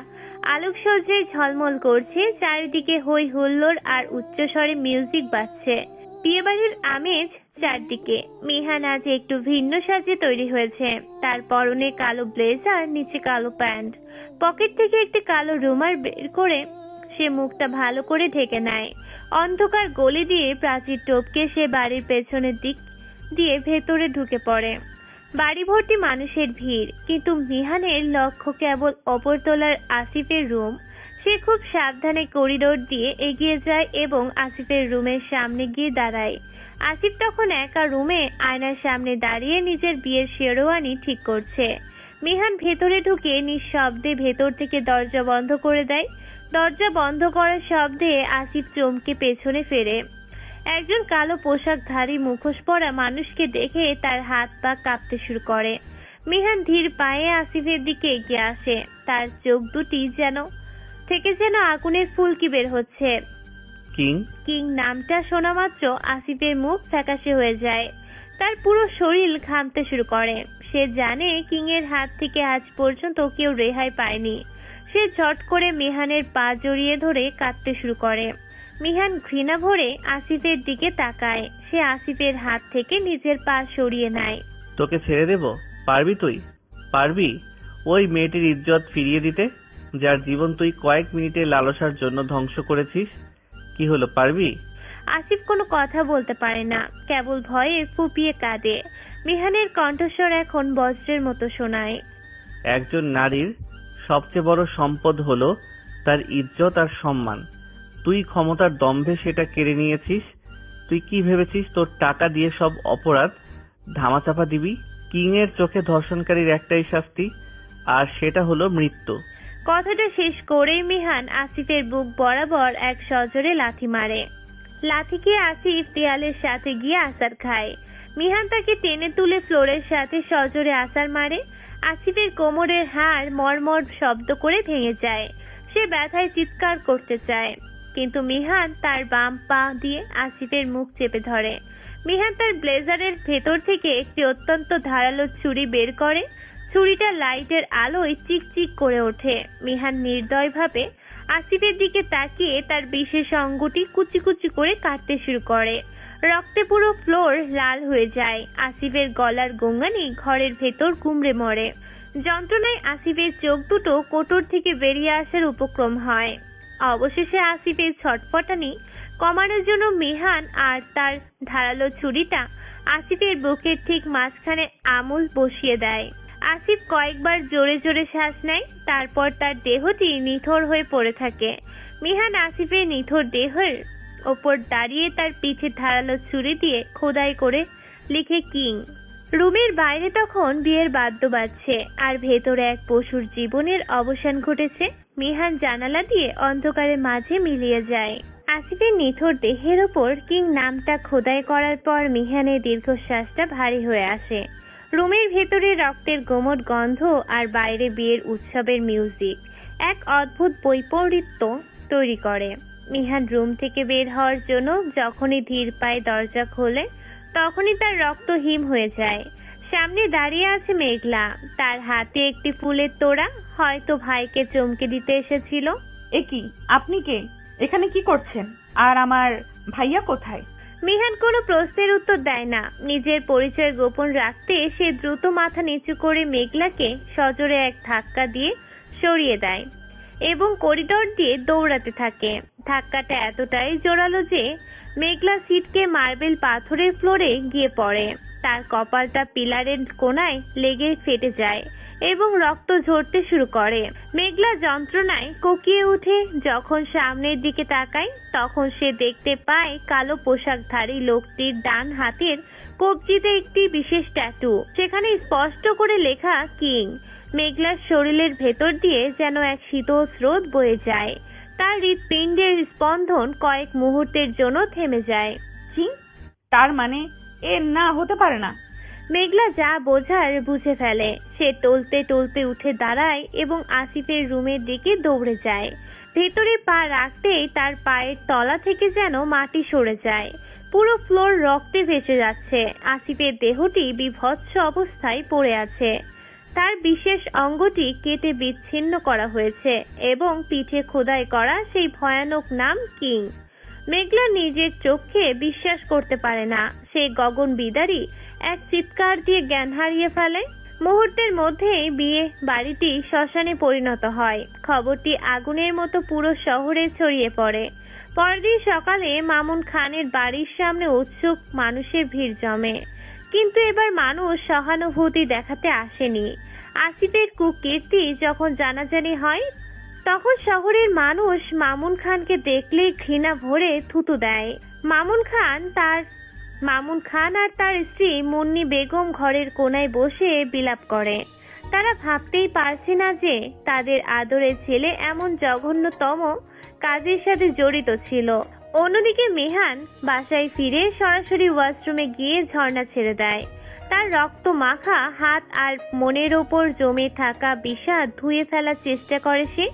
S1: আলোকসজ্জায় ঝলমল করছে। চারিদিকে হই হুল্লোড় আর উচ্চস্বরে মিউজিক বাজছে। বিয়েবাড়ির আমেজ চারদিকে। মিহান আজ একটু ভিন্ন সাজে তৈরি হয়েছে। তার পরনে কালো ব্লেজার, নিচে কালো প্যান্ট। পকেট থেকে একটি কালো রুমাল বের করে সে মুখটা ভালো করে ঢেকে নেয়। অন্ধকার গলি দিয়ে প্রাচীর টপকে সে বাড়ির পেছনের দিক দিয়ে ভেতরে ঢুকে পড়ে। বাড়ি ভর্তি মানুষের ভিড়, কিন্তু মিহানের লক্ষ্য কেবল অপরতলার আসিফের রুম। সে খুব সাবধানে করিডোর দিয়ে এগিয়ে যায় এবং আসিফের রুমের সামনে গিয়ে দাঁড়ায়। আসিফ তখন একা রুমে আয়নার সামনে দাঁড়িয়ে নিজের বিয়ের শেরওয়ানি ঠিক করছে। মিহান ভেতরে ঢুকে নিঃশব্দে ভেতর থেকে দরজা বন্ধ করে দেয়। দরজা বন্ধ করার শব্দে আসিফ চমকে পেছনে ফেরে। একজন কালো পোশাকধারী মুখোশ পরা মানুষকে দেখে তার হাত পা কাঁপতে শুরু করে। মিহান ধীর পায়ে আসিফের দিকে এগিয়ে আসে। তার চোখ দুটি যেন আগুনের ফুলকি বের হচ্ছে।
S3: কিং
S1: কিং নামটা শোনা মাত্র আসিফের মুখ ফ্যাকাশে হয়ে যায়। তার পুরো শরীর ঘামতে শুরু করে। সে জানে কিং এর হাত থেকে আজ পর্যন্ত কেউ রেহাই পায়নি। সে ঝট করে মিহানের পা জড়িয়ে ধরে কাঁদতে শুরু করে। মিহান ঘৃণা ভরে আসিফের দিকে তাকায়। সে আসিফের হাত থেকে নিজের পা সরিয়ে নেয়।
S3: তোকে ছেড়ে দেব? পারবি তুই? পারবি ওই মেয়েটির ইজ্জত ফিরিয়ে দিতে, যার জীবন তুই কয়েক মিনিটের লালসার জন্য ধ্বংস করেছিস? কি হলো, পারবি?
S1: আসিফ কোনো কথা বলতে পারে না, কেবল ভয়ে ফুপিয়ে কাঁদে। মিহানের কণ্ঠস্বর এখন বজ্রের মতো শোনায়।
S3: একজন নারীর সবচেয়ে বড় সম্পদ হলো তার ইজ্জত আর সম্মান। তুই ক্ষমতার দম্ভে সেটা কেড়ে নিয়েছিস। তুই কি ভেবেছিস তোর টাকা দিয়ে সব অপরাধ ধামাচাপা দিবি? কিং এর চোখে ধর্ষণকারীর একটাই শাস্তি, আর সেটা হলো মৃত্যু।
S1: কথাটা শেষ করেই মিহান আসিফের বুক বরাবর এক সজোরে লাথি মারে। লাথি খেয়ে আসিফ দেয়ালের সাথে গিয়ে আছাড় খায়। মিহান তাকে টেনে তুলে ফ্লোরের সাথে সজোরে আছাড় মারে। আসিফের কোমরের হাড় মরমর শব্দ করে ভেঙে যায়। সে ব্যথায় চিৎকার করতে চায়, কিন্তু মিহান তার বাম পা দিয়ে আসিফের মুখ চেপে ধরে। মিহান তার ব্লেজারের ভেতর থেকে একটি অত্যন্ত ধারালো ছুরি বের করে। ছুরিটা লাইটের আলোয় চিকচিক করে ওঠে। মিহান নির্দয়ভাবে আসিফের দিকে তাকিয়ে তার বিশেষ অঙ্গটি কুচি কুচি করে কাটতে শুরু করে। রক্তে পুরো ফ্লোর লাল হয়ে যায়। আসিফের গলার গোঙানি ঘরের ভেতর কুমড়ে মরে। যন্ত্রণায় আসিফের চোখ দুটো কোটর থেকে বেরিয়ে আসার উপক্রম হয়। অবশেষে আসিফের ছটফটানি কমানোর জন্য মিহান আর তার ধারালো ছুরিটা আসিফের বুকের ঠিক মাঝখানে আমূল বসিয়ে দেয়। আসিফ কয়েকবার জোরে জোরে শ্বাস নেয়, তারপর তার দেহটি নিথর হয়ে পড়ে থাকে। মিহান আসিফের নিথর দেহের ওপর দাঁড়িয়ে তার পিঠে ধারালো ছুরি দিয়ে খোদাই করে লিখে কিং। রুমের বাইরে তখন বিয়ের বাদ্য বাজছে, আর ভেতরে এক পশুর জীবনের অবসান ঘটেছে। মিহান জানালা দিয়ে অন্ধকারের মাঝে মিলিয়ে যায়। আসিফের নিথর দেহের ওপর কিং নামটা খোদাই করার পর মিহানের দীর্ঘশ্বাসটা ভারী হয়ে আসে। রুমের ভেতরে রক্তের গোমট গন্ধ আর বাইরে বিয়ের উৎসবের মিউজিক এক অদ্ভুত বৈপরীত্য তৈরি করে। মিহান রুম থেকে বের হওয়ার জন্য যখনই ধীর পায়ে দরজা খোলে, তখনই তার রক্ত হিম হয়ে যায়। সামনে দাঁড়িয়ে আছে মেঘলা, তার হাতে একটি ফুলের তোড়া। হয়তো ভাইকে চমকে দিতে এসেছিল।
S2: এ কি, আপনি কে? এখানে কি করছেন? আর আমার ভাইয়া কোথায়?
S1: মিহান কোনো প্রশ্নের উত্তর দেয় না। নিজের পরিচয় গোপন রাখতে সে দ্রুত মাথা নিচু করে মেঘলাকে সজোরে এক ধাক্কা দিয়ে সরিয়ে দেয় এবং করিডোর দিয়ে দৌড়াতে থাকে। ধাক্কাটা এতটাই জোরালো যে মেঘলা সিটকে মার্বেল পাথরের ফ্লোরে গিয়ে পড়ে। তার কপালটা পিলারের কোনায় লেগে ফেটে যায় এবং রক্ত ঝরতে শুরু করে। মেঘলা যন্ত্রণায় কোকিয়ে ওঠে। যখন সামনের দিকে তাকায়, তখন সে দেখতে পায় কালো পোশাকধারী লোকটির ডান হাতের কবজিতে একটি বিশেষ ট্যাটু। সেখানে স্পষ্ট করে লেখা কিং। মেঘলার শরীরের ভেতর দিয়ে যেন এক শীতল স্রোত বয়ে যায়। তার হৃৎপিণ্ডের স্পন্দন কয়েক মুহূর্তের জন্য থেমে যায়।
S2: কি? তার মানে এ না হতে পারে না।
S1: মেঘলা যা বোঝার বুঝে ফেলে। সে টলতে টলতে উঠে দাঁড়ায় এবং আসিফের রুমের দিকে দৌড়ে যায়। ভেতরে পা রাখতেই তার পায়ের তলা থেকে যেন মাটি সরে যায়। পুরো ফ্লোর রক্তে ভেসে যাচ্ছে। আসিফের দেহটি বিভৎস অবস্থায় পড়ে আছে। তার বিশেষ অঙ্গটি কেটে বিচ্ছিন্ন করা হয়েছে এবং পিঠে খোদাই করা সেই ভয়ানক নাম কিং। মেঘলা নিজের চোখে বিশ্বাস করতে পারে না। সে গগন বিদারী এক চিৎকার দিয়ে জ্ঞান হারিয়ে ফেলে। মুহূর্তের মধ্যেই বিয়ে বাড়িটি শ্মশানে পরিণত হয়। খবরটি আগুনের মতো পুরো শহরে ছড়িয়ে পড়ে। পরদিন সকালে মামুন খানের বাড়ির সামনে উৎসুক মানুষের ভিড় জমে। কিন্তু এবার মানুষ সহানুভূতি দেখাতে আসেনি। আসিফের কুকীর্তি যখন জানাজানি হয়, তখন শহরের মানুষ মামুন খানকে দেখলেই ঘৃণা ভরে থুতু দেয়। মামুন খান আর তার স্ত্রী মুন্নি বেগম ঘরের কোনায় বসে বিলাপ করে। তারা ভাবতেই পারছে না যে তাদের আদরের ছেলে এমন জঘন্যতম কাজের সাথে জড়িত ছিল। অন্যদিকে মেহান বাসায় ফিরে সরাসরি ওয়াশরুমে গিয়ে ঝর্ণা ছেড়ে দেয়। তার রক্ত মাখা হাত আর মনের ওপর জমে থাকা বিষাদ ধুয়ে ফেলার চেষ্টা করে সে।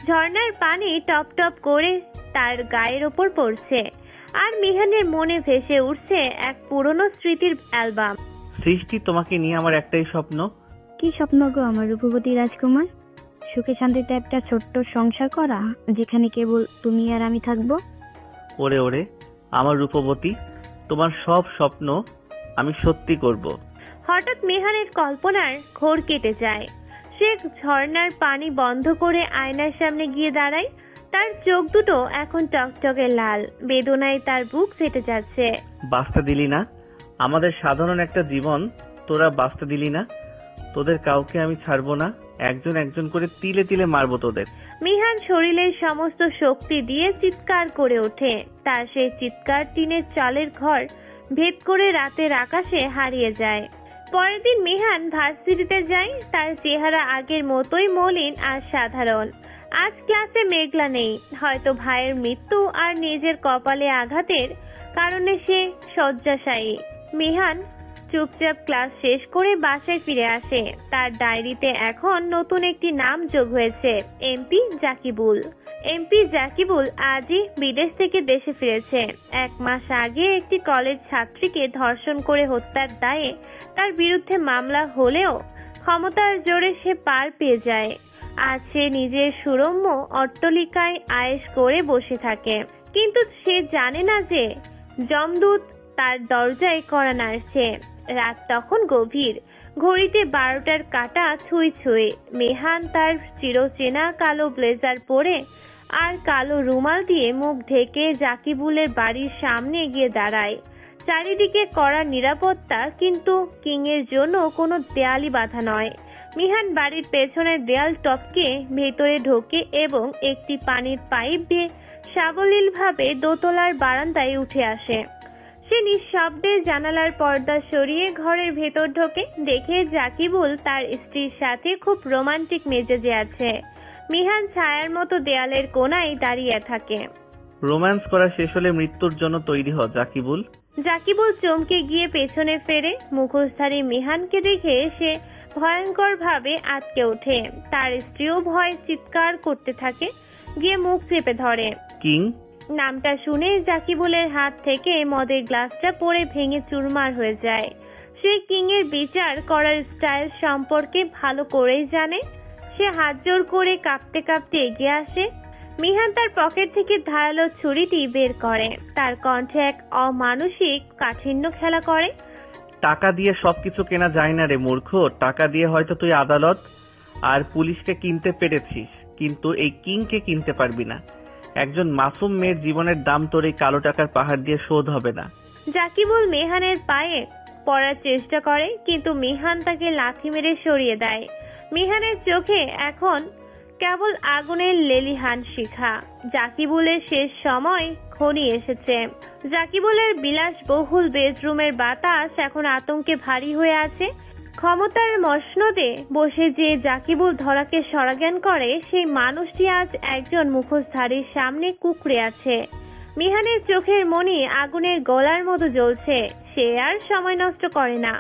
S1: ঝর্ণার পানি টপ টপ করে তার গায়ের ওপর পড়ছে, আর মেহানের মনে ভেসে উঠছে এক পুরনো স্মৃতির অ্যালবাম।
S3: সৃষ্টি, তোমাকে নিয়ে আমার একটাই স্বপ্ন।
S10: কি স্বপ্ন গো আমার রূপবতী রাজকুমার? সুখে শান্তিতে একটা ছোট্ট সংসার করা, যেখানে কেবল তুমি আর আমি থাকবো।
S3: ওরে ওরে আমার রূপবতী, তোমার সব স্বপ্ন আমি সত্যি করব।
S1: হঠাৎ মেহানের কল্পনার ঘোর কেটে যায়। সে ঝর্ণার পানি বন্ধ করে আয়নার সামনে গিয়ে দাঁড়ায়। তার চোখ দুটো এখন টকটকে লাল, বেদনায় তার বুক ফেটে যাচ্ছে।
S3: বাঁচতে দিলি না আমাদের সাধারণ একটা জীবন, তোরা বাঁচতে দিলি না। তোদের কাউকে আমি ছাড়বো না, একজন একজন করে তিলে তিলে মারবো তোদের।
S1: মিহান শরীরের সমস্ত শক্তি দিয়ে চিৎকার করে ওঠে। তার সেই চিৎকার টিনের চালের ঘর ভেদ করে রাতের আকাশে হারিয়ে যায়। পরের দিন মিহান ভার্সিটিতে যায়। তার চেহারা আগের মতোই মলিন আর সাধারণ। আজ ক্লাসে মেঘলা নেই। হয়তো ভাইয়ের মৃত্যু আর নিজের কপালে আঘাতের কারণে সে শয্যাশায়ী। মিহান চুপচাপ ক্লাস শেষ করে বাসায় ফিরে আসে। তার ডায়েরিতে এখন নতুন একটি নাম যোগ হয়েছে, এমপি জাকিবুল। এমপি জাকিবুল আজই বিদেশ থেকে দেশে ফিরেছে। 1 মাস আগে একটি কলেজ ছাত্রীকে ধর্ষণ করে হত্যার দায়ে তার বিরুদ্ধে মামলা হলেও ক্ষমতার জোরে সে পার পেয়ে যায়। আজ সে নিজের সুরম্য অট্টালিকায় আয়েশ করে বসে থাকে, কিন্তু সে জানে না যে যমদূত তার দরজায় কড়া নাড়ছে। রাত তখন গভীর, ঘড়িতে 12টার কাঁটা ছুঁই ছুঁই। মেহান তার চিরচেনা কালো ব্লেজার পরে আর কালো রুমাল দিয়ে মুখ ঢেকে জাকিবুলের বাড়ির সামনে গিয়ে দাঁড়ায়। চারিদিকে কড়া নিরাপত্তা, কিন্তু কিং এর জন্য কোনো দেয়ালই বাঁধা নয়। মিহান বাড়ির পেছনের দেয়াল টপকে ভেতরে ঢোকে এবং একটি পানির পাইপ দিয়ে সাবলীলভাবে দোতলার বারান্দায় উঠে আসে। সে নিঃশব্দে জানালার পর্দা সরিয়ে ঘরের ভেতর ঢোকে। দেখে জাকিবুল তার স্ত্রীর সাথে খুব রোমান্টিক মেজাজে আছে। মিহান ছায়ার মতো দেয়ালের কোণায় দাঁড়িয়ে থাকে।
S3: রোম্যান্স করা শেষ হলে মৃত্যুর জন্য তৈরি হ জাকিবুল।
S1: জাকিবুল চমকে গিয়ে পেছনে ফেরে। মুখোশধারী মিহানকে দেখে সে ভয়ঙ্কর ভাবে আটকে ওঠে। তার স্ত্রীও ভয়ে চিৎকার করতে থাকে, গিয়ে মুখ চেপে ধরে।
S3: কিং
S1: নামটা শুনে জাকিবুলের হাত থেকে মদের গ্লাসটা পড়ে ভেঙে চুরমার হয়ে যায়। সে কিং এর বিচার করার স্টাইল সম্পর্কে ভালো করেই জানে। সে হাত জোর করে কাঁপতে কাঁপতে এগিয়ে আসে। মিহান তার পকেট থেকে ধারালো ছুরিটি বের করে। তার কণ্ঠে এক অমানুষিক কাঠিন্য খেলা করে।
S3: টাকা দিয়ে সবকিছু কেনা যায় না রে মূর্খ। টাকা দিয়ে হয়তো তুই আদালত আর পুলিশকে কিনতে পেরেছিস, কিন্তু এই কিংকে কিনতে পারবি না। একজন মাসুম মেয়ের জীবনের দাম তোর এই কালো টাকার পাহাড় দিয়ে শোধ হবে না।
S1: জাকিবুল মেহানের পায়ে পড়ার চেষ্টা করে, কিন্তু মিহান তাকে লাথি মেরে সরিয়ে দেয়। মিহানের চোখে এখন কেবল আগুনের লেলিহান শিখা। জাকিবুলের শেষ সময় ঘনিয়ে এসেছে। জাকিবুলের বিলাসবহুল বেডরুমের বাতাস এখন আতঙ্কে ভারী হয়ে আছে। ক্ষমতার মসনদে বসে যে জাকিবুল ধরাকে সরাজ্ঞান করে, সেই মানুষটি আজ একজন মুখোশধারীর সামনে কুঁকড়ে আছে। মিহানের চোখের মনি আগুনের গলার মতো জ্বলছে। সে আর সময় নষ্ট করে না।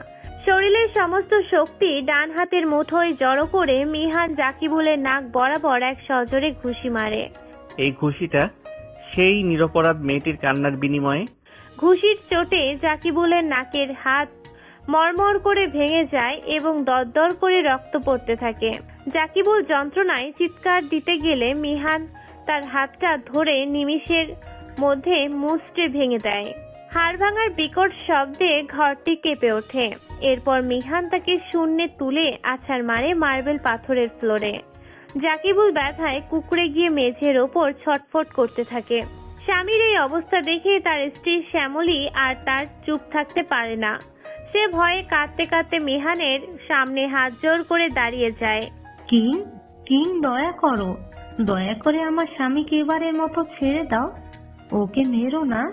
S1: শরীরের সমস্ত শক্তি ডান হাতের মুঠোয় জড়ো করে মিহান জাকিবুলের নাক বরাবর এক সজোরে ঘুষি মারে।
S3: এই ঘুষিটা সেই নিরপরাধ মেয়েটির কান্নার বিনিময়ে।
S1: ঘুষির চোটে জাকিবুলের নাকের হাত মরমর করে ভেঙে যায় এবং দরদর করে রক্ত পড়তে থাকে। জাকিবুল যন্ত্রণায় চিৎকার দিতে গেলে মিহান তার হাতটা ধরে নিমিষের মধ্যে মুচড়ে ভেঙে দেয়। হাড় ভাঙার বিকট শব্দে ঘরটি কেঁপে ওঠে। এরপর মিহান তাকে শূন্যে তুলে আছাড় মারে মার্বেল পাথরের ফ্লোরে। জাকিবুল ব্যথায় কুঁকড়ে গিয়ে মেঝের ওপর ছটফট করতে থাকে। স্বামীর এই অবস্থা দেখে তার স্ত্রী শ্যামলী আর তার চুপ থাকতে পারে না। সে ভয়ে কাঁদতে কাঁদতে মিহানের সামনে হাত জোর করে দাঁড়িয়ে যায়।
S11: কিং, কিং, দয়া করো, দয়া করে আমার স্বামীকে এবারের মতো ছেড়ে দাও, ওকে মেরো না।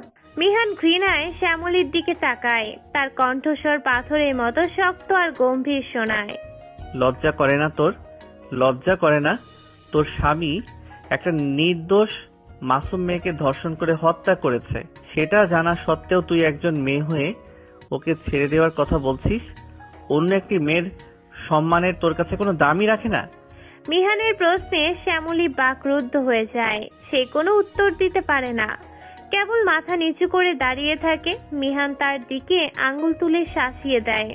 S1: মিহান ঘৃণায় শ্যামলীর দিকে তাকায়। তার কণ্ঠস্বর পাথরের মতো শক্ত আর গম্ভীর শোনায়।
S3: লজ্জা করে না তোর? লজ্জা করে না? তোর স্বামী একটা নির্দোষ মাসুম মেয়েকে ধর্ষণ করে হত্যা করেছে, সেটা জানা সত্ত্বেও তুই একজন মেয়ে হয়ে ওকে ছেড়ে দেওয়ার কথা বলছিস? অন্য একটি মেয়ের সম্মানের তোর কাছে কোনো দামই রাখে না?
S1: মিহানের প্রশ্নে শ্যামলী বাকরুদ্ধ হয়ে যায়। সে কোনো উত্তর দিতে পারে না, কেবল মাথা নিচু করে দাঁড়িয়ে থাকে। মিহান তার দিকে আঙ্গুল তুলে শাসিয়ে দেয়।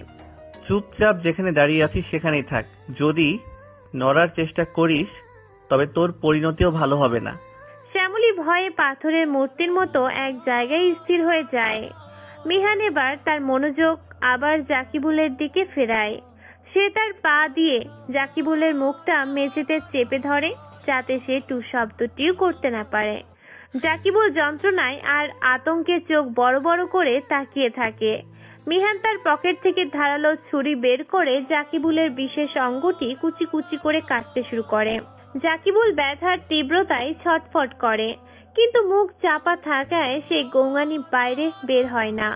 S3: চুপচাপ যেখানে দাঁড়িয়ে আছিস সেখানেই থাক। যদি নড়ার চেষ্টা করিস তবে তোর পরিণতিও ভালো হবে না।
S1: শ্যামলী ভয়ে পাথরের মূর্তির মতো এক জায়গায় স্থির হয়ে যায়। মিহান এবার তার মনোযোগ আবার জাকিবুলের দিকে ফেরায়। সে তার পা দিয়ে জাকিবুলের মুখটা মেঝেতে চেপে ধরে, যাতে সে টু শব্দটিও করতে না পারে। জাকিবুল যন্ত্রণায় আর আতঙ্কে চোখ বড় বড় করে তাকিয়ে থাকে। মিহান তার পকেট থেকে ধারালো ছুরি বের করে জাকিবুলের বিশেষ অঙ্গটি কুচি কুচি করে কাটতে শুরু করে। জাকিবুল ব্যথার তীব্রতায় ছটফট করে, কিন্তু মুখ চাপা থাকায় সে গোঙানি বাইরে বের হয় না।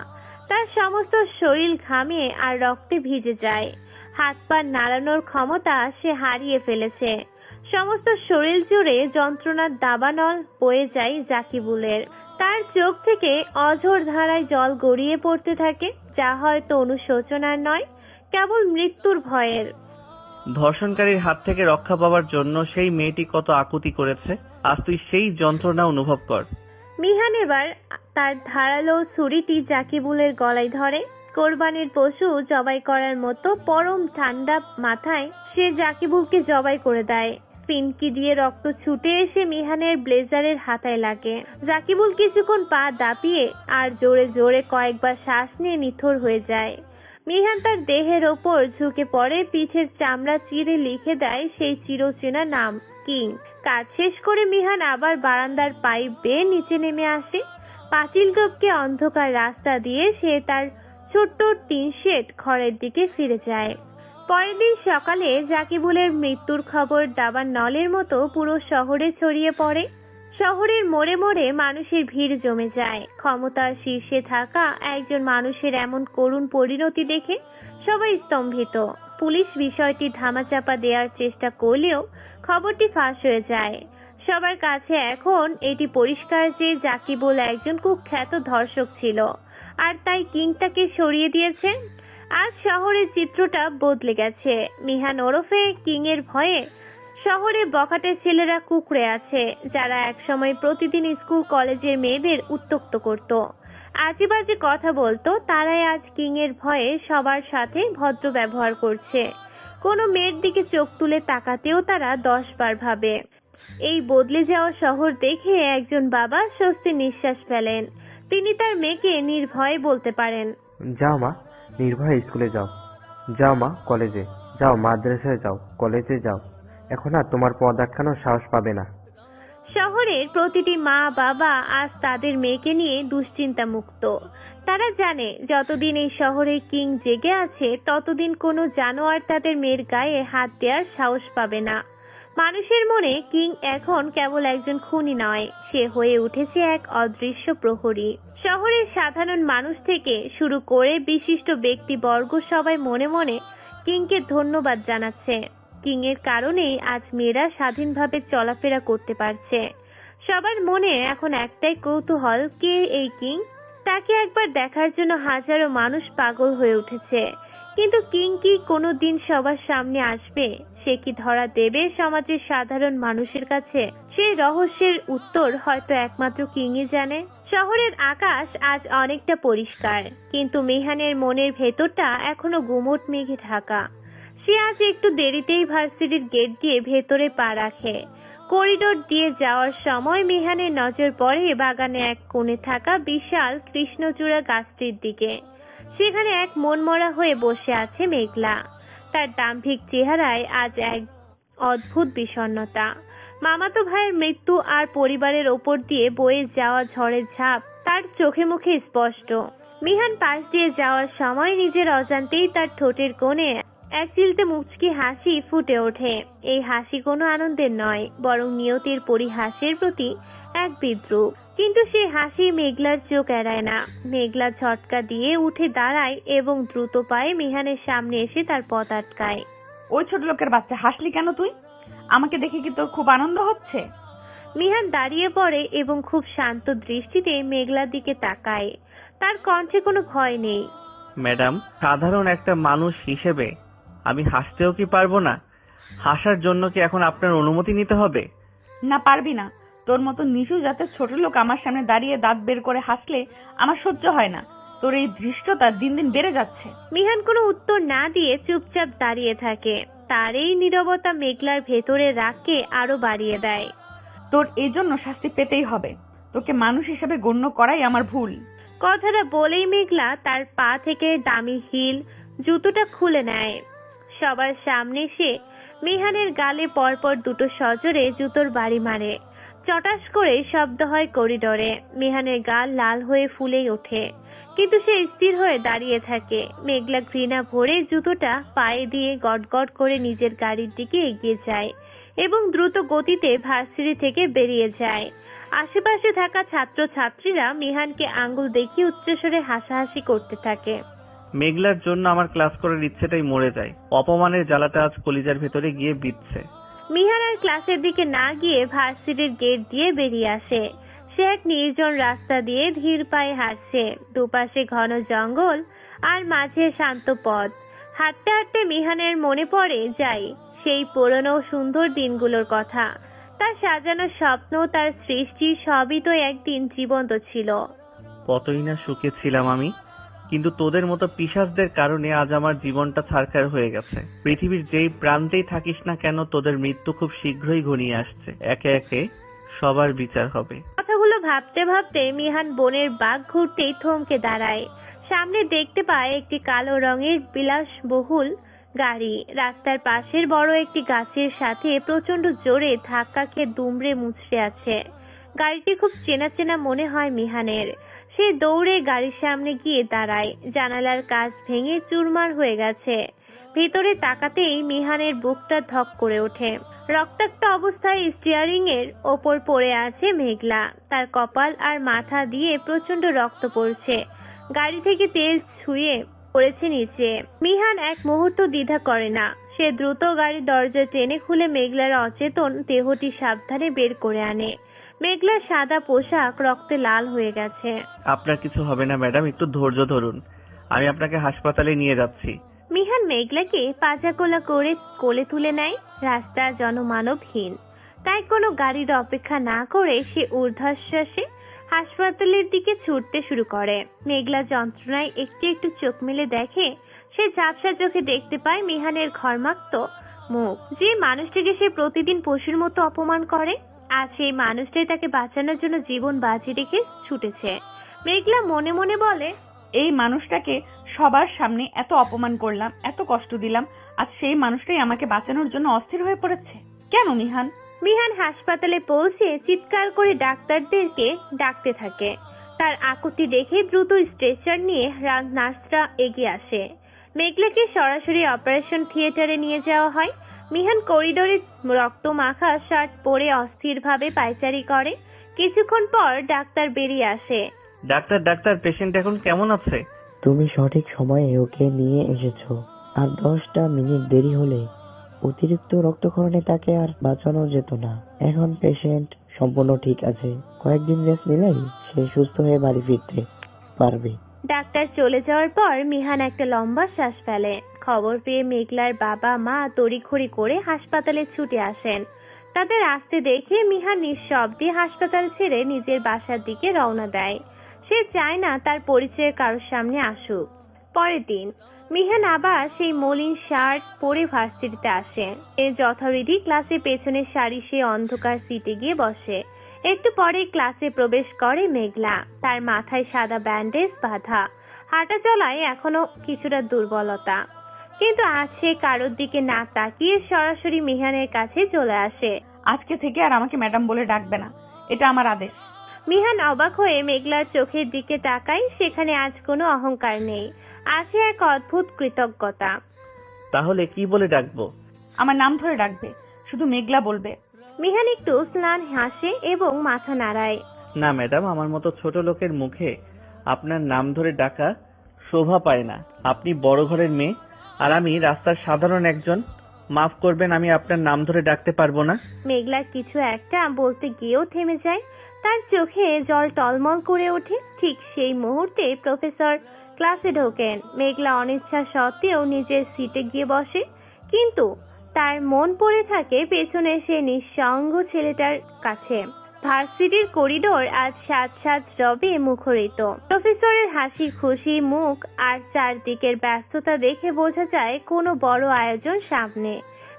S1: তার সমস্ত শরীর ঘামে আর রক্তে ভিজে যায়। হাত পা নাড়ানোর ক্ষমতা সে হারিয়ে ফেলেছে। সমস্ত শরীর জুড়ে যন্ত্রণার দাবানল বয়ে যায় জাকিবুলের। তার চোখ থেকে অঝোর ধারায় জল গড়িয়ে পড়তে থাকে, যা হয়তো অনুশোচনার নয়, কেবল মৃত্যুর ভয়ের।
S3: ধর্ষণকারীর হাত থেকে রক্ষা পাওয়ার জন্য সেই মেয়েটি কত আকুতি করেছে, আজ তুই সেই যন্ত্রণা অনুভব কর।
S1: মিহান এবার তার ধারালো ছুরিটি জাকিবুলের গলায় ধরে। কোরবানির পশু জবাই করার মতো পরম ঠান্ডা মাথায় সে জাকিবুলকে জবাই করে দেয়। পিনকি দিয়ে রক্ত ছুটে এসে মিহানের ব্লেজারের হাতায় লাগে। জাকিবুল কিছুক্ষণ পা দাপিয়ে আর জোরে জোরে কয়েকবার শ্বাস নিয়ে নিথর হয়ে যায়। মিহান তার দেহের ওপর ঝুঁকে পড়ে, পিঠের চামড়া চিরে লিখে দেয় সেই চিরচেনা নাম, কিং। কাজ শেষ করে মিহান আবার বারান্দার পাইপ বেয়ে নিচে নেমে আসে। পাঁচিল টপকে অন্ধকার রাস্তা দিয়ে সে তার ছোট্ট টিন শেড ঘরের দিকে ফিরে যায়। পরের দিন সকালে জাকিবুলের মৃত্যুর খবর দাবার নলের মতো পুরো শহরে ছড়িয়ে পড়ে। শহরের মোড়ে মোড়ে মানুষের ভিড় জমে যায়। ক্ষমতার শীর্ষে থাকা একজন মানুষের এমন করুণ পরিণতি দেখে সবাই স্তম্ভিত। পুলিশ বিষয়টি ধামাচাপা দেওয়ার চেষ্টা করলেও খবরটি ফাঁস হয়ে যায়। সবার কাছে এখন এটি পরিষ্কার যে জাকিবুল একজন কুখ্যাত ধর্ষক ছিল, আর তাই কিং তাকে সরিয়ে দিয়েছে। আজ শহরের চিত্রটা বদলে গেছে। মিহান ওরফে কিং এর ভয়ে শহরে বখাটে ছেলেরা কুঁকড়ে আছে, যারা একসময় প্রতিদিন স্কুল কলেজের মেয়েদের উত্ত্যক্ত করত, আজে বাজে কথা বলতো। তারাই আজ কিং এর ভয়ে সবার সাথে ভদ্র ব্যবহার করছে। কোনো মেয়ের দিকে চোখ তুলে তাকাতেও তারা 10 বার ভাবে। এই বদলে যাওয়া শহর দেখে একজন বাবা স্বস্তির নিঃশ্বাস ফেলেন। তিনি তার মেয়েকে নির্ভয়ে বলতে পারেন,
S5: যাও মা, নির্ভয়ে স্কুলে যাও। যাও মা, কলেজে যাও, মাদ্রাসায় যাও, কলেজে যাও। এখন আর তোমার পথ আটকানোর সাহস পাবে না।
S1: শহরের প্রতিটি মা বাবা আজ তাদের মেয়েকে নিয়ে দুশ্চিন্তা মুক্ত। তারা জানে যতদিন এই শহরে কিং জেগে আছে ততদিন কোনো জানোয়ার তাদের মেয়ের গায়ে হাত দেওয়ার সাহস পাবে না। মানুষের মনে কিং এখন কেবল একজন খুনি নয়, সে হয়ে উঠেছে এক অদৃশ্য প্রহরী। শহরের সাধারণ মানুষ থেকে শুরু করে বিশিষ্ট ব্যক্তিবর্গ সবাই মনে মনে কিংকে ধন্যবাদ জানাচ্ছে। কিং এর কারণেই আজ মেয়েরা স্বাধীনভাবে চলাফেরা করতে পারছে। সবার মনে এখন একটাই কৌতূহল, কে এই কিং? তাকে একবার দেখার জন্য হাজারো মানুষ পাগল হয়ে উঠেছে। কিন্তু কিং কি কোনোদিন সবার সামনে আসবে? সে কি ধরা দেবে সমাজের সাধারণ মানুষের কাছে? সেই রহস্যের উত্তর হয়তো একমাত্র কিংই জানে। শহরের আকাশ আজ অনেকটা পরিষ্কার, কিন্তু মিহানের মনের ভেতরটা এখনো গুমোট মেঘে ঢাকা। সে আজ একটু দেরিতেই ভার্সিটির গেট দিয়ে ভেতরে পা রাখে। করিডোর দিয়ে যাওয়ার সময় মিহানের নজর পড়ে বাগানে এক কোণে থাকা বিশাল কৃষ্ণচূড়া গাছটির দিকে। সেখানে এক মনমরা হয়ে বসে আছে মেঘলা। তার দাম্ভিক চেহারায় আজ এক অদ্ভুত বিষণ্ণতা। মামাতো ভাইয়ের মৃত্যু আর পরিবারের ওপর দিয়ে বয়ে যাওয়া ঝড়ের ঝাঁপ তার চোখে মুখে স্পষ্ট। মিহান পাশ দিয়ে যাওয়ার সময় নিজের অজান্তেই তার ঠোঁটের কোণে এক চিলতে মুচকি হাসি ফুটে ওঠে। এই হাসি কোনো আনন্দের নয়, বরং নিয়তির পরিহাসের প্রতি এক বিদ্রুপ। কিন্তু সেই হাসি মেঘলার চোখ এড়ায় না। মেঘলা ঝটকা দিয়ে উঠে দাঁড়ায় এবং দ্রুত পায়ে মিহানের সামনে এসে তার পথ আটকায়।
S2: ওই ছোট লোকের বাচ্চা, হাসলি কেন তুই? আমাকে দেখে কি তোর খুব আনন্দ হচ্ছে?
S1: মিহান দাঁড়িয়ে পড়ে এবং খুব শান্ত দৃষ্টিতে মেঘলার দিকে তাকায়। তার কণ্ঠে কোনো ভয় নেই।
S3: ম্যাডাম, সাধারণ একটা মানুষ হিসেবে আমি হাসতেও কি পারবো না? হাসার জন্য কি এখন আপনার অনুমতি নিতে হবে?
S2: না, পারবি না। তোর মতো নিচু জাতের ছোট লোক আমার সামনে দাঁড়িয়ে দাঁত বের করে হাসলে আমার সহ্য হয় না। তোর এই ধৃষ্টতা দিন দিন বেড়ে যাচ্ছে।
S1: মিহান কোনো উত্তর না দিয়ে চুপচাপ দাঁড়িয়ে থাকে। তার এই নীরবতা মেঘলার ভেতরে রাগকে আরো বাড়িয়ে দেয়।
S2: তোর এই জন্য শাস্তি পেতেই হবে। তোকে মানুষ হিসেবে গণ্য করাই আমার ভুল।
S1: কথাটা বলেই মেঘলা তার পা থেকে দামি হিল জুতোটা খুলে নেয়। সবার সামনে সে মিহানের গালে পরপর দুটো সজোরে জুতোর বাড়ি মারে। চটাস করে শব্দ হয় করিডোরে। মিহানের গাল লাল হয়ে ফুলে ওঠে, কিন্তু সে স্থির হয়ে দাঁড়িয়ে থাকে। মেঘলা ঘৃণা ভরে জুতোটা পায়ে দিয়ে গটগট করে নিজের গাড়ির দিকে এগিয়ে যায় এবং দ্রুত গতিতে ভার্সিটি থেকে বেরিয়ে যায়। আশেপাশে থাকা ছাত্রছাত্রীরা মিহানকে আঙ্গুল দেখিয়ে উচ্চস্বরে হাসাহাসি করতে থাকে।
S3: মেঘলার জন্য আমার ক্লাস করার ইচ্ছেটাই মরে যায়। অপমানের জ্বালাটা আজ কলিজার ভেতরে গিয়ে বিঁধছে।
S1: মিহান আর ক্লাসের দিকে না গিয়ে ভার্সিটির গেট দিয়ে বেরিয়ে আসে। সে এক নির্জন রাস্তা দিয়ে ধীর পায়ে হাঁটছে। দুপাশে ঘন জঙ্গল আর মাঝে শান্ত পথ। হাঁটতে হাঁটতে মিহানের মনে পড়ে যায় সেই পুরনো সুন্দর দিনগুলোর কথা। তার সাজানো স্বপ্ন, তার সৃষ্টি সবই তো একদিন জীবন্ত ছিল।
S3: কতই না সুখে ছিলাম আমি, কিন্তু তোদের মতো পিশাচদের কারণে আজ আমার জীবনটা ছারখার হয়ে গেছে। পৃথিবীর যেই প্রান্তেই থাকিস না কেন, তোদের মৃত্যু খুব শীঘ্রই ঘনিয়ে আসছে। একে একে সবার বিচার হবে।
S1: কথাগুলো ভাবতে ভাবতে মিহান বনের বাঘ ঘুরতেই থমকে দাঁড়ায়। সামনে দেখতে পায় একটি কালো রঙের বিলাসবহুল গাড়ি রাস্তার পাশের বড় একটি গাছের সাথে প্রচন্ড জোরে ধাক্কা খেয়ে দুমড়ে মুচড়ে আছে। গাড়িটি খুব চেনা চেনা মনে হয় মিহানের। সে দৌড়ে গাড়ির সামনে গিয়ে দাঁড়ায়। জানালার কাঁচ ভেঙে চুরমার হয়ে গেছে। ভিতরে তাকাতেই মিহানের বুকটা ধক করে ওঠে। রক্তাক্ত অবস্থায় স্টিয়ারিং এর ওপর পড়ে আছে মেঘলা। তার কপাল আর মাথা দিয়ে প্রচন্ড রক্ত পড়ছে। গাড়ি থেকে তেল ছুঁয়ে পড়েছে নিচে। মিহান এক মুহূর্ত দ্বিধা করে না। সে দ্রুত গাড়ির দরজা টেনে খুলে মেঘলার অচেতন দেহটি সাবধানে বের করে আনে। মেঘলার সাদা পোশাক রক্তে লাল হয়ে গেছে।
S3: আপনার কিছু হবে না ম্যাডাম, একটু ধৈর্য ধরুন, আমি আপনাকে হাসপাতালে নিয়ে যাচ্ছি।
S1: মিহান মেঘলাকে পাজাকোলা করে কোলে তুলে নেয়। রাস্তা জনমানবহীন, তাই কোনো গাড়ির অপেক্ষা না করে সে ঊর্ধ্বশ্বাসে হাসপাতালের দিকে ছুটতে শুরু করে। মেঘলা যন্ত্রণায় একটু একটু চোখ মেলে দেখে। সে ঝাপসা চোখে দেখতে পায় মিহানের ঘর্মাক্ত মুখ। যে মানুষটিকে সে প্রতিদিন পশুর মতো অপমান করে, আজ সেই মানুষটাই তাকে বাঁচানোর জন্য জীবন বাজি রেখে ছুটেছে। মেঘলা মনে মনে বলে,
S2: এই মানুষটাকে সবার সামনে এত অপমান করলাম, এত কষ্ট দিলাম, আজ সেই মানুষটাই আমাকে বাঁচানোর জন্য অস্থির হয়ে পড়েছে। কেন মিহান?
S1: মিহান হাসপাতালে পৌঁছে চিৎকার করে ডাক্তারদেরকে ডাকতে থাকে। তার আকুতি দেখে দ্রুত স্ট্রেচার নিয়ে নার্সরা এগিয়ে আসে। মেঘলাকে সরাসরি অপারেশন থিয়েটারে নিয়ে যাওয়া হয়। মিহান করিডোরে রক্ত মাখা শার্ট পরে অস্থিরভাবে পায়চারি করে। কিছুক্ষণ পর ডাক্তার বেরিয়ে আসে।
S3: ডাক্তার, পেশেন্ট এখন কেমন আছে?
S12: তুমি সঠিক সময়ে ওকে নিয়ে এসেছো। আর 10টা মিনিট দেরি হলে অতিরিক্ত রক্তক্ষরণে তাকে আর বাঁচানো যেত না। এখন পেশেন্ট সম্পূর্ণ ঠিক আছে। কয়েকদিন রেস্ট নিলেই সে সুস্থ হয়ে বাড়ি ফিরতে পারবে।
S1: ডাক্তার চলে যাওয়ার পর মিহান একটা লম্বা শ্বাস ফেলে। খবর পেয়ে মেঘলার বাবা মা তড়িঘড়ি করে হাসপাতালে ছুটে আসেন। তাদের আসতে দেখে মিহান নিঃশব্দে হাসপাতাল ছেড়ে নিজের বাসার দিকে রওনা দেয়। সে চায় না তার পরিচয় কারোর সামনে আসুক। পরের দিন মিহান আবার সেই মলিন শার্ট পরে ভার্সিটিতে আসে। এর যথাবিধি ক্লাসে পেছনের সারি সে অন্ধকার সিটে গিয়ে বসে। একটু পরে ক্লাসে প্রবেশ করে মেঘলা। তার মাথায় সাদা ব্যান্ডেজ বাঁধা। হাঁটা চলায় এখনো কিছুটা দুর্বলতা, কিন্তু আজ সে কারোর দিকে না তাকিয়ে সরাসরি মিহানের কাছে চলে আসে।
S2: আজকে থেকে আর আমাকে ম্যাডাম বলে ডাকবে না, এটা আমার আদেশ।
S1: মিহান অবাক হয়ে মেঘলার চোখের দিকে তাকায়। সেখানে আজ কোনো অহংকার নেই, আছে এক অদ্ভুত কৃতজ্ঞতা।
S3: তাহলে কি বলে ডাকবো?
S2: আমার নাম ধরে ডাকবে, শুধু মেঘলা বলবে।
S1: মিহান একটু স্নান হাসে এবং মাথা নাড়ায়।
S3: না ম্যাডাম, আমার মতো ছোট লোকের মুখে আপনার নাম ধরে ডাকা শোভা পায় না। আপনি বড় ঘরের মেয়ে আর আমি রাস্তার সাধারণ একজন মাফ করবেন, আমি আপনার নাম ধরে ডাকতে পারবো না।
S1: মেঘলা কিছু একটা বলতে গিয়েও থেমে যায়। তার চোখে জল টলমল করে ওঠে। ঠিক সেই মুহূর্তে প্রফেসর ক্লাসে ঢোকেন। মেঘলা অনিচ্ছা সত্ত্বেও নিজের সিটে গিয়ে বসে, কিন্তু তার মন পড়ে থাকে পেছনে সে নিঃসঙ্গ ছেলেটার কাছে। ভার্সিটির করিডোর আজ সাত সাত রবে মুখরিত। প্রফেসরের হাসি খুশি মুখ আর চারদিকের ব্যস্ততা দেখে বোঝা যায় কোনো বড় আয়োজন সামনে।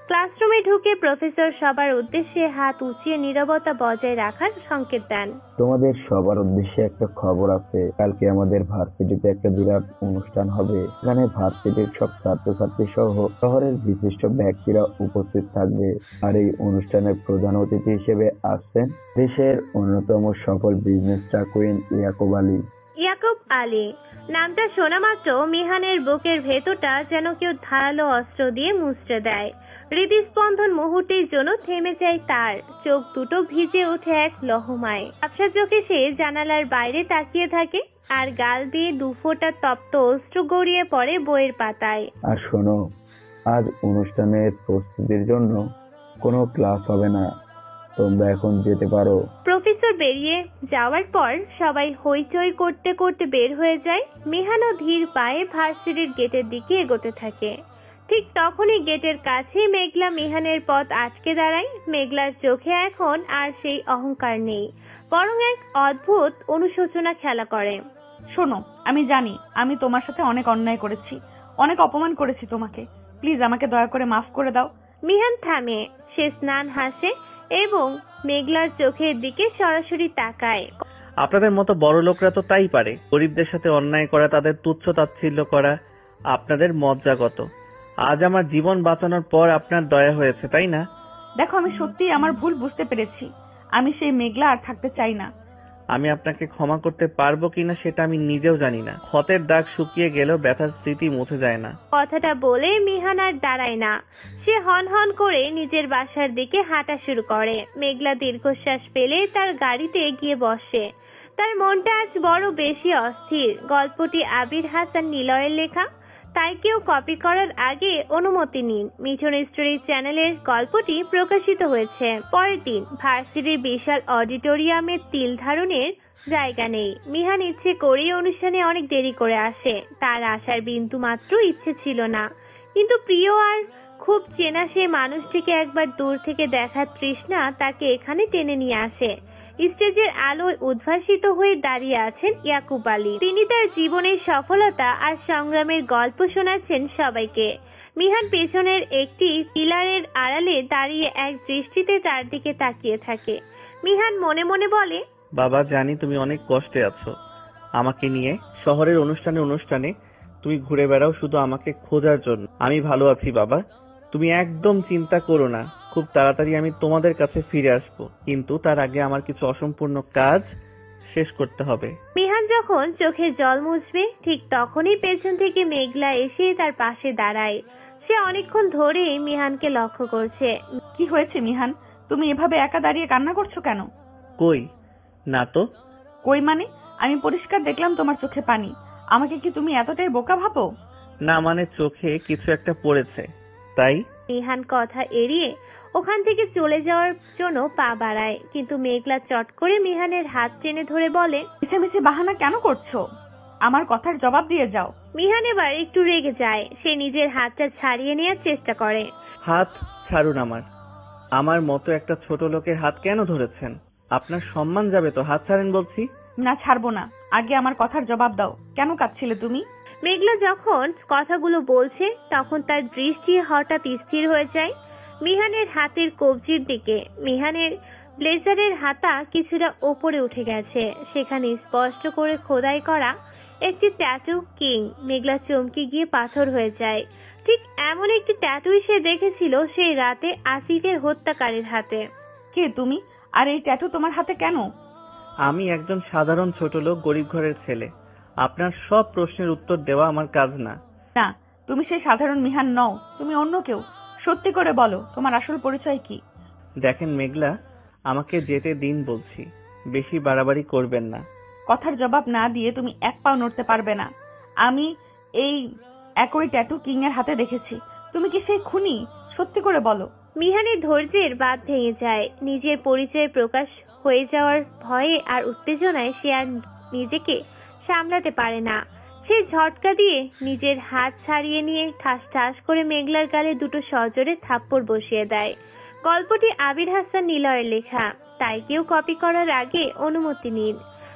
S1: ক্লাসরুমে ঢুকে প্রফেসর সবার উদ্দেশ্যে হাত উঁচিয়ে নীরবতা বজায় রাখার সংকেত দেন।
S6: তোমাদের সবার উদ্দেশ্যে একটা খবর আছে, কালকে আমাদের ভার্সিটিতে একটা বিরাট অনুষ্ঠান হবে। এখানে ভার্সিটির সব ছাত্রছাত্রী সহ শহরের বিশিষ্ট ব্যক্তিরা উপস্থিত থাকবে। আর এই অনুষ্ঠানের প্রধান অতিথি হিসেবে আসছেন দেশের অন্যতম সফল বিজনেস চাকুইন ইয়াকুব আলী।
S1: ইয়াকুব আলী নামটা শোনা মাত্র মিহানের বুকের ভেতরটা যেন কেউ ধারালো অস্ত্র দিয়ে মুচড়ে দেয়। হৃদস্পন্দন মুহূর্তের জন্য থেমে যায় তার। চোখ দুটো ভিজে ওঠে এক লহমায়। আবছা চোখে সে জানালার বাইরে তাকিয়ে থাকে, আর গাল দিয়ে দুফোঁটা তপ্ত অশ্রু গড়িয়ে পড়ে বইয়ের পাতায়।
S6: আর শোনো, আজ অনুষ্ঠানের প্রস্তুতির জন্য কোনো ক্লাস হবে না, তোমরা এখন যেতে পারো।
S1: প্রফেসর বেরিয়ে যাওয়ার পর সবাই হইচই করতে করতে বের হয়ে যায়। মিহানও ধীর পায়ে ভার্সিটির গেটের দিকে এগোতে থাকে। ঠিক তখনই গেটের কাছে মেঘলা মিহানের পথ আটকে দাঁড়ায়। মেঘলার চোখে এখন আর সেই অহংকার নেই, বরং এক অদ্ভুত অনুশোচনা খেলা করে।
S2: শোনো, আমি জানি আমি তোমার সাথে অনেক অন্যায় করেছি, অনেক অপমান করেছি তোমাকে। প্লিজ আমাকে দয়া করে মাফ করে দাও।
S1: মিহান থামে। সে স্নান হাসে এবং মেঘলার চোখের দিকে সরাসরি তাকায়।
S3: আপনাদের মতো বড় লোকরা তো তাই পারে, গরিবদের সাথে অন্যায় করা, তাদের তুচ্ছ তাচ্ছিল্য করা আপনাদের মজ্জাগত। আজ আমার জীবন বাঁচানোর পর আপনার দয়া হয়েছে, তাই না?
S2: দেখো, আমি সত্যিই আমার ভুল বুঝতে পেরেছি। আমি সেই মেঘলা আর থাকতে চাই না।
S3: আমি আপনাকে ক্ষমা করতে পারবো কিনা সেটা আমি নিজেও জানি না। ক্ষতের দাগ শুকিয়ে গেলেও ব্যথার স্মৃতি মুছে যায় না।
S1: কথাটা বলে মিহান আর দাঁড়ায় না। সে হন হন করে নিজের বাসার দিকে হাঁটা শুরু করে। মেঘলা দীর্ঘশ্বাস ফেলে তার গাড়িতে গিয়ে বসে। তার মনটা আজ বড় বেশি অস্থির। গল্পটি আবির হাসান নিলয়ের লেখা, তাই কেউ কপি করার আগে অনুমতি নিন। মিঠুন স্টোরি চ্যানেলের গল্পটি প্রকাশিত হয়েছে। পরের দিন ভার্সিটির বিশাল অডিটোরিয়ামে তিল ধারণের জায়গা নেই। মিহান ইচ্ছে করেই অনুষ্ঠানে অনেক দেরি করে আসে। তার আসার বিন্দু মাত্র ইচ্ছে ছিল না, কিন্তু প্রিয় আর খুব চেনা সে মানুষটিকে একবার দূর থেকে দেখার তৃষ্ণা তাকে এখানে টেনে নিয়ে আসে। স্টেজের আলোয় উদ্ভাসিত হয়ে দাঁড়িয়ে আছেন ইয়াকুব আলী। তিনি তার জীবনের সফলতা আর সংগ্রামের গল্প শোনাচ্ছেন সবাইকে। মিহান পেছনের একটি পিলারের আড়ালে দাঁড়িয়ে এক দৃষ্টিতে তার দিকে তাকিয়ে থাকে। মিহান মনে মনে বলে,
S3: বাবা, জানি তুমি অনেক কষ্টে আছো আমাকে নিয়ে। শহরের অনুষ্ঠানে তুমি ঘুরে বেড়াও শুধু আমাকে খোঁজার জন্য। আমি ভালো আছি বাবা, তুমি একদম চিন্তা করো না। খুব তাড়াতাড়ি আমি তোমাদের কাছে ফিরে আসবো, কিন্তু তার আগে আমার কিছু অসম্পূর্ণ কাজ শেষ করতে হবে।
S1: মিহান যখন চোখে জল মুছবে, ঠিক তখনই পেছন থেকে মেঘলা এসে তার পাশে দাঁড়ায়। সে অনেকক্ষণ ধরে মিহানকে লক্ষ্য করছে।
S2: কি হয়েছে মিহান, তুমি এভাবে একা দাঁড়িয়ে কান্না করছো কেন?
S3: কই না তো।
S2: কই মানে? আমি পরিষ্কার দেখলাম তোমার চোখে পানি। আমাকে কি তুমি এতটাই বোকা ভাবো?
S3: না মানে চোখে কিছু একটা পড়েছে তাই।
S1: মিহান কথা এড়িয়ে ওখান থেকে চলে যাওয়ার জন্য পা বাড়ায়, কিন্তু মেঘলা চট করে মিহানের হাত টেনে ধরে বলে,
S2: মিছে বাহানা কেন করছো? আমার কথার জবাব দিয়ে যাও।
S1: মিহান এবার একটু রেগে যায়। সে নিজের হাতটা ছাড়িয়ে নেওয়ার চেষ্টা করে।
S3: হাত ছাড়ুন আমার মতো একটা ছোট লোকের হাত কেন ধরেছেন? আপনার সম্মান যাবে তো, হাত ছাড়েন বলছি।
S2: না, ছাড়বো না। আগে আমার কথার জবাব দাও, কেন কাঁদছিলে তুমি?
S1: মেঘলা যখন কথাগুলো বলছে তখন তার দৃষ্টি হঠাৎ স্থির হয়ে যায় মিহানের হাতের কবজির দিকে। মিহানের ব্লেজারের হাতা কিছুটা ওপরে উঠে গেছে, সেখানে স্পষ্ট করে খোদাই করা একটি ট্যাটু কিং। মেঘলা চমকে গিয়ে পাথর হয়ে যায়। ঠিক এমন একটি ট্যাটুই সে দেখেছিল সেই রাতে আসিফের হত্যাকারীর হাতে।
S2: কে তুমি, আর এই ট্যাটু তোমার হাতে কেন?
S3: আমি একজন সাধারণ ছোট লোক, গরিব ঘরের ছেলে। আপনার সব প্রশ্নের উত্তর দেওয়া আমার কাজ না।
S2: না, তুমি সেই সাধারণ মিহান নও, তুমি অন্য কেউ। সত্যি করে বলো, তোমার আসল পরিচয় কি?
S3: দেখেন মেঘলা, আমাকে যেতে দিন বলছি, বেশি বাড়াবাড়ি করবেন না।
S2: কথার জবাব না দিয়ে তুমি এক পাও নড়তে পারবে না। আমি এই একই ট্যাটু কিং এর হাতে দেখেছি। তুমি কি সেই খুনি সত্যি করে বলো।
S1: মিহানের ধৈর্যের বাঁধ ভেঙে যায়। নিজের পরিচয় প্রকাশ হয়ে যাওয়ার ভয়ে আর উত্তেজনায় সে আর নিজেকে সামলাতে পারে না। সে ঝটকা দিয়ে নিজের হাত ছাড়িয়ে নিয়ে ঠাস ঠাস করে মেঘলার গালে দুটো সজোরে থাপ্পড় বসিয়ে দেয়। গল্পটি আবির হাসান নিলয়ের লেখা, তাই কেউ কপি করার আগে অনুমতি নিন।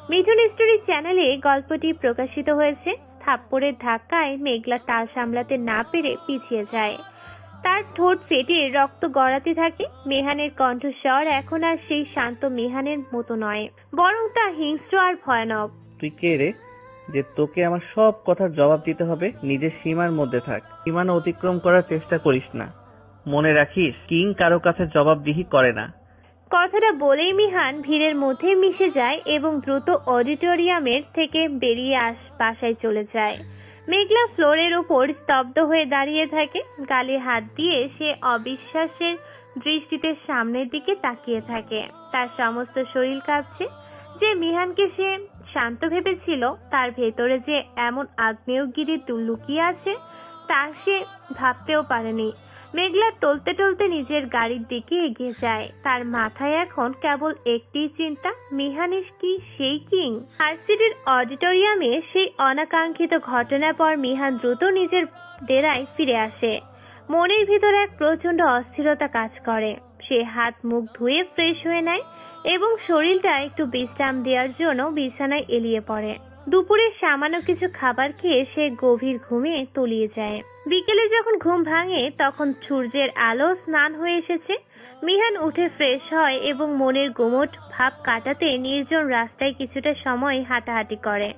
S1: মিঠুন স্টোরি চ্যানেলে গল্পটি প্রকাশিত হয়েছে। থাপ্পড়ের ধাক্কায় মেঘলা টাল সামলাতে না পেরে পিছিয়ে যায়। তার ঠোঁট ফেটে রক্ত গড়াতে থাকে। মেহানের কণ্ঠস্বর এখন আর সেই শান্ত মেহানের মতো নয়, বরং তা হিংস্র আর ভয়ানক।
S3: তুই কে রে যে তোকে আমার সব কথার জবাব দিতে হবে? নিজের সীমার মধ্যে থাক, সীমানা অতিক্রম করার চেষ্টা করিস না। মনে রাখিস, কিং কারো কাছে জবাবদিহি করে না।
S1: কথাটা বলেই মিহান ভিড়ের মধ্যে মিশে যায় এবং দ্রুত অডিটোরিয়ামের থেকে বেরিয়ে বাসায় চলে যায়। মেঘলা ফ্লোরের উপর স্তব্ধ হয়ে দাঁড়িয়ে থাকে। গালে হাত দিয়ে সে অবিশ্বাসের দৃষ্টিতে সামনের দিকে তাকিয়ে থাকে। তার সমস্ত শরীর কাঁপছে। যে মিহানকে সে শান্ত ভেবেছিল, তার ভেতরে যে এমন আগ্নেয়গিরি লুকিয়ে আছে তা সে ভাবতেও পারেনি। মেঘলা টলতে টলতে নিজের গাড়ির দিকে এগিয়ে যায়। তার মাথায় এখন কেবল একটি চিন্তা, মিহানের কি সেই কিং? ভার্সিটির অডিটোরিয়ামে সেই অনাকাঙ্ক্ষিত ঘটনার পর মিহান দ্রুত নিজের ডেরায় ফিরে আসে। মনের ভিতরে এক প্রচন্ড অস্থিরতা কাজ করে। সে হাত মুখ ধুয়ে ফ্রেশ হয়ে নেয় এবং শরীরটা একটু বিশ্রাম দেওয়ার জন্য বিছানায় এলিয়ে পড়ে। দুপুরে সামান্য কিছু খাবার খেয়ে সে গভীর ঘুমে তলিয়ে যায়। বিকেলে যখন ঘুম ভাঙে তখন সূর্যের আলো স্নান হয়ে এসেছে। মিহান উঠে ফ্রেশ হয় এবং মনের গুমোট ভাব কাটাতে নির্জন রাস্তায় কিছুটা সময় হাঁটাহাঁটি করে।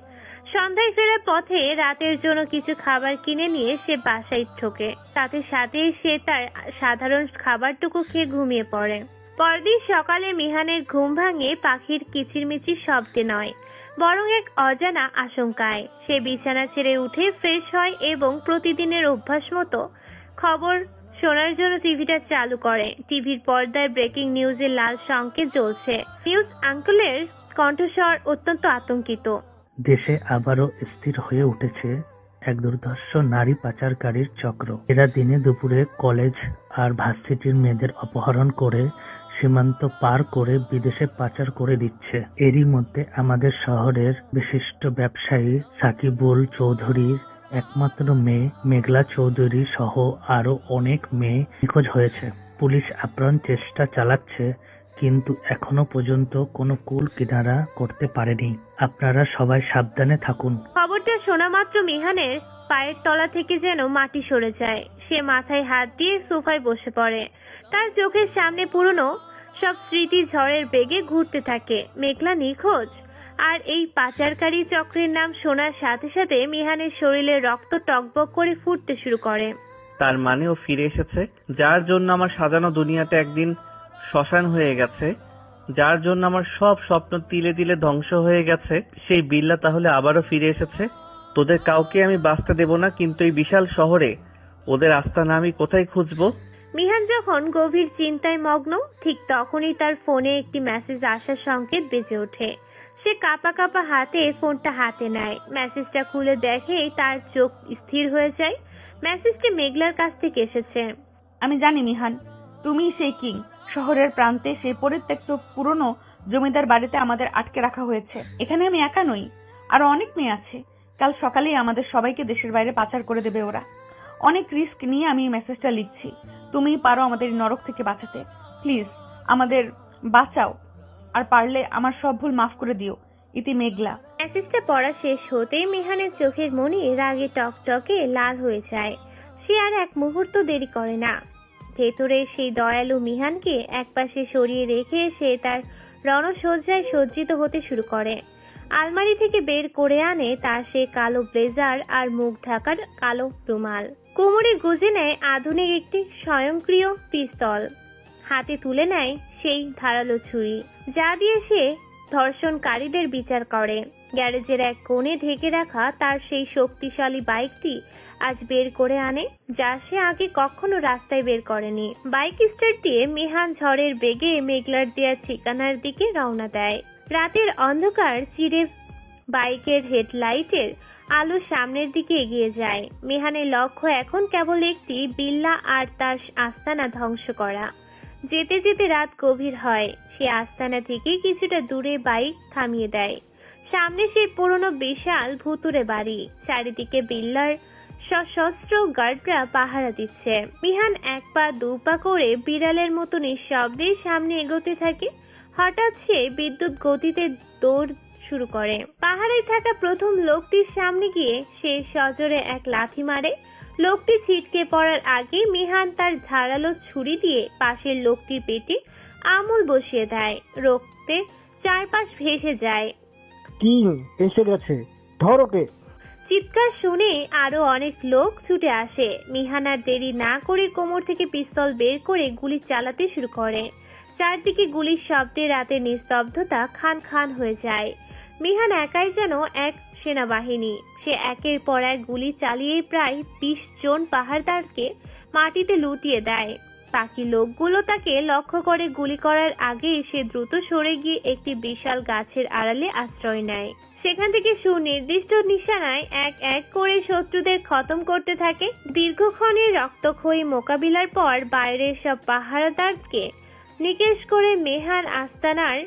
S1: সন্ধ্যায় ফেরার পথে রাতের জন্য কিছু খাবার কিনে নিয়ে সে বাসায় ঢোকে। তাতে সাথেই সে তার সাধারণ খাবারটুকু খেয়ে ঘুমিয়ে পড়ে। পরদিন সকালে মিহানের ঘুম ভাঙে পাখির কিচিরমিচির শব্দে নয়, বরং এক অজানা আশঙ্কায়। সে বিছানা ছেড়ে উঠে ফ্রেশ হয় এবং প্রতিদিনের অভ্যাস মতো খবর শোনার জন্য টিভিটা চালু করে। টিভির পর্দায় ব্রেকিং নিউজের লাল সংকেত জ্বলছে। নিউজ আঙ্কেলের কণ্ঠস্বর অত্যন্ত আতঙ্কিত।
S7: দেশে আবারও স্থির হয়ে উঠেছে এক দুর্ধর্ষ নারী পাচারকারীর চক্র। এরা দিনে দুপুরে কলেজ আর ভার্সিটির মেয়েদের অপহরণ করে সীমান্ত পার করে বিদেশে পাচার করে দিচ্ছে। এরই মধ্যে আমাদের শহরের বিশিষ্ট ব্যবসায়ী সাকিবুল চৌধুরীর একমাত্র মেয়ে মেঘলা চৌধুরী সহ আরো অনেক মেয়ে নিখোঁজ হয়েছে। পুলিশ আপ্রাণ চেষ্টা চালাচ্ছে, কিন্তু এখনো পর্যন্ত কোনো কুল কিনারা করতে পারেনি। আপনারা সবাই সাবধানে থাকুন।
S1: খবরটা শোনা মাত্র মিহানের পায়ের তলা থেকে যেন মাটি সরে যায়। সে মাথায় হাত দিয়ে সোফায় বসে পড়ে। তার চোখের সামনে পুরনো সব স্মৃতি ঝড়ের বেগে ঘুরতে থাকে। মেঘলা নিখোঁজ আর এই পাচারকারী চক্রের নাম শোনার সাথে সাথে মিহানের শরীরে রক্ত টকবক করে ফুটতে শুরু করে।
S3: তার মানে ও ফিরে এসেছে, যার জন্য আমার সাজানো দুনিয়াটা একদিন শ্মশান হয়ে গেছে, যার জন্য আমার সব স্বপ্ন তিলে তিলে ধ্বংস হয়ে গেছে। সেই বিল্লা তাহলে আবারও ফিরে এসেছে। তোদের কাউকে আমি বাঁচতে দেব না, কিন্তু এই বিশাল শহরে ওদের আস্তানা আমি কোথায় খুঁজবো?
S1: মিহান যখন গভীর চিন্তায় মগ্ন, ঠিক তখনই তার ফোনে একটি মেসেজ আসার সংকেত বেজে ওঠে। সে কাঁপা কাঁপা হাতে ফোনটা হাতে নেয়। মেসেজটা খুলে দেখেই তার চোখ স্থির হয়ে যায়। মেসেজটি মেঘলার কাছ থেকে এসেছে।
S2: আমি জানি মিহান, তুমি সেই কিং। শহরের প্রান্তে সেই পরিত্যক্ত পুরনো জমিদার বাড়িতে আমাদের আটকে রাখা হয়েছে। এখানে আমি একা নই, আরো অনেক মেয়ে আছে। কাল সকালেই আমাদের সবাইকে দেশের বাইরে পাচার করে দেবে ওরা। অনেক রিস্ক নিয়ে আমি মেসেজটা লিখছি। তুমি পারো আমাদের নরক থেকে বাঁচাতে। প্লিজ আমাদের বাঁচাও, আর পারলে আমার সব ভুল মাফ করে দিও। ইতি মেঘলা।
S1: মেসেজটা পড়া শেষ হতেই মিহানের চোখের মনি রাগে টকটকে লাল হয়ে যায়। সে আর এক মুহূর্ত দেরি করে না। ভেতরে সেই দয়ালু মিহানকে একপাশে সরিয়ে রেখে সে তার রণসজ্জায় সজ্জিত হতে শুরু করে। আলমারি থেকে বের করে আনে তার সে কালো ব্লেজার আর মুখ ঢাকার কালো রুমাল। কোমরে গুজে নেয় আধুনিক একটি স্বয়ংক্রিয় পিস্তল। হাতে তুলে নেয় সেই ধারালো ছুরি, যা দিয়ে সে ধর্ষণকারীদের বিচার করে। গ্যারেজের এক কোণে ঢেকে রাখা তার সেই শক্তিশালী বাইকটি আজ বের করে আনে, যা সে আগে কখনো রাস্তায় বের করেনি। বাইক স্টার্ট দিয়ে মিহান ঝড়ের বেগে মেঘলার দেয়া ঠিকানার দিকে রওনা দেয়। রাতের অন্ধকার চিরে বাইকের হেডলাইটের আলো সামনের দিকে এগিয়ে যায়। মিহানের লক্ষ্য এখন কেবল একটি, বিল্লা আর তার আস্তানা ধ্বংস করা। যেতে যেতে রাত গভীর হয়। সে আস্তানা থেকে কিছুটা দূরে বাইক থামিয়ে দেয়। সামনে সেই পুরনো বিশাল ভুতুড়ে বাড়ি। চারিদিকে বিল্লার সশস্ত্র গার্ডরা পাহারা দিচ্ছে। মিহান এক পা দু পা করে বিড়ালের মতো নিঃশব্দে সামনে এগোতে থাকে। হঠাৎ সে বিদ্যুৎ গতিতে দৌড় শুরু করে। পাহাড়ে থাকা প্রথম লোকটির সামনে গিয়ে সে সজোরে এক লাথি মারে। লোকটি ছিটকে পড়ার আগে মিহান তার ধারালো ছুরি দিয়ে পাশের লোকটির পেটে আঙুল বসিয়ে দেয়। রক্তে চারপাশ ভেসে যায়।
S13: কিং এসে গেছে, ধরোকে।
S1: চিৎকার শুনে আরো অনেক লোক ছুটে আসে। মিহান আর দেরি না করে কোমর থেকে পিস্তল বের করে গুলি চালাতে শুরু করে। চারদিকে গুলির শব্দে রাতের নিস্তব্ধতা খান খান হয়ে যায়। মিহান একাই যেন এক সেনাবাহিনী। সে একের পর এক গুলি চালিয়ে প্রায় 20 জন পাহাড়দারকে মাটিতে লুটিয়ে দেয়। বাকি লোকগুলো তাকে লক্ষ্য করে গুলি করার আগে সে দ্রুত সরে গিয়ে একটি বিশাল গাছের আড়ালে আশ্রয় নেয়। সেখান থেকে সুনির্দিষ্ট নিশানায় এক এক করে শত্রুদের খতম করতে থাকে। দীর্ঘক্ষণের রক্তক্ষয়ী মোকাবিলার পর বাইরের সব পাহারাদারকে নিকেশ করে মেহান আস্তানার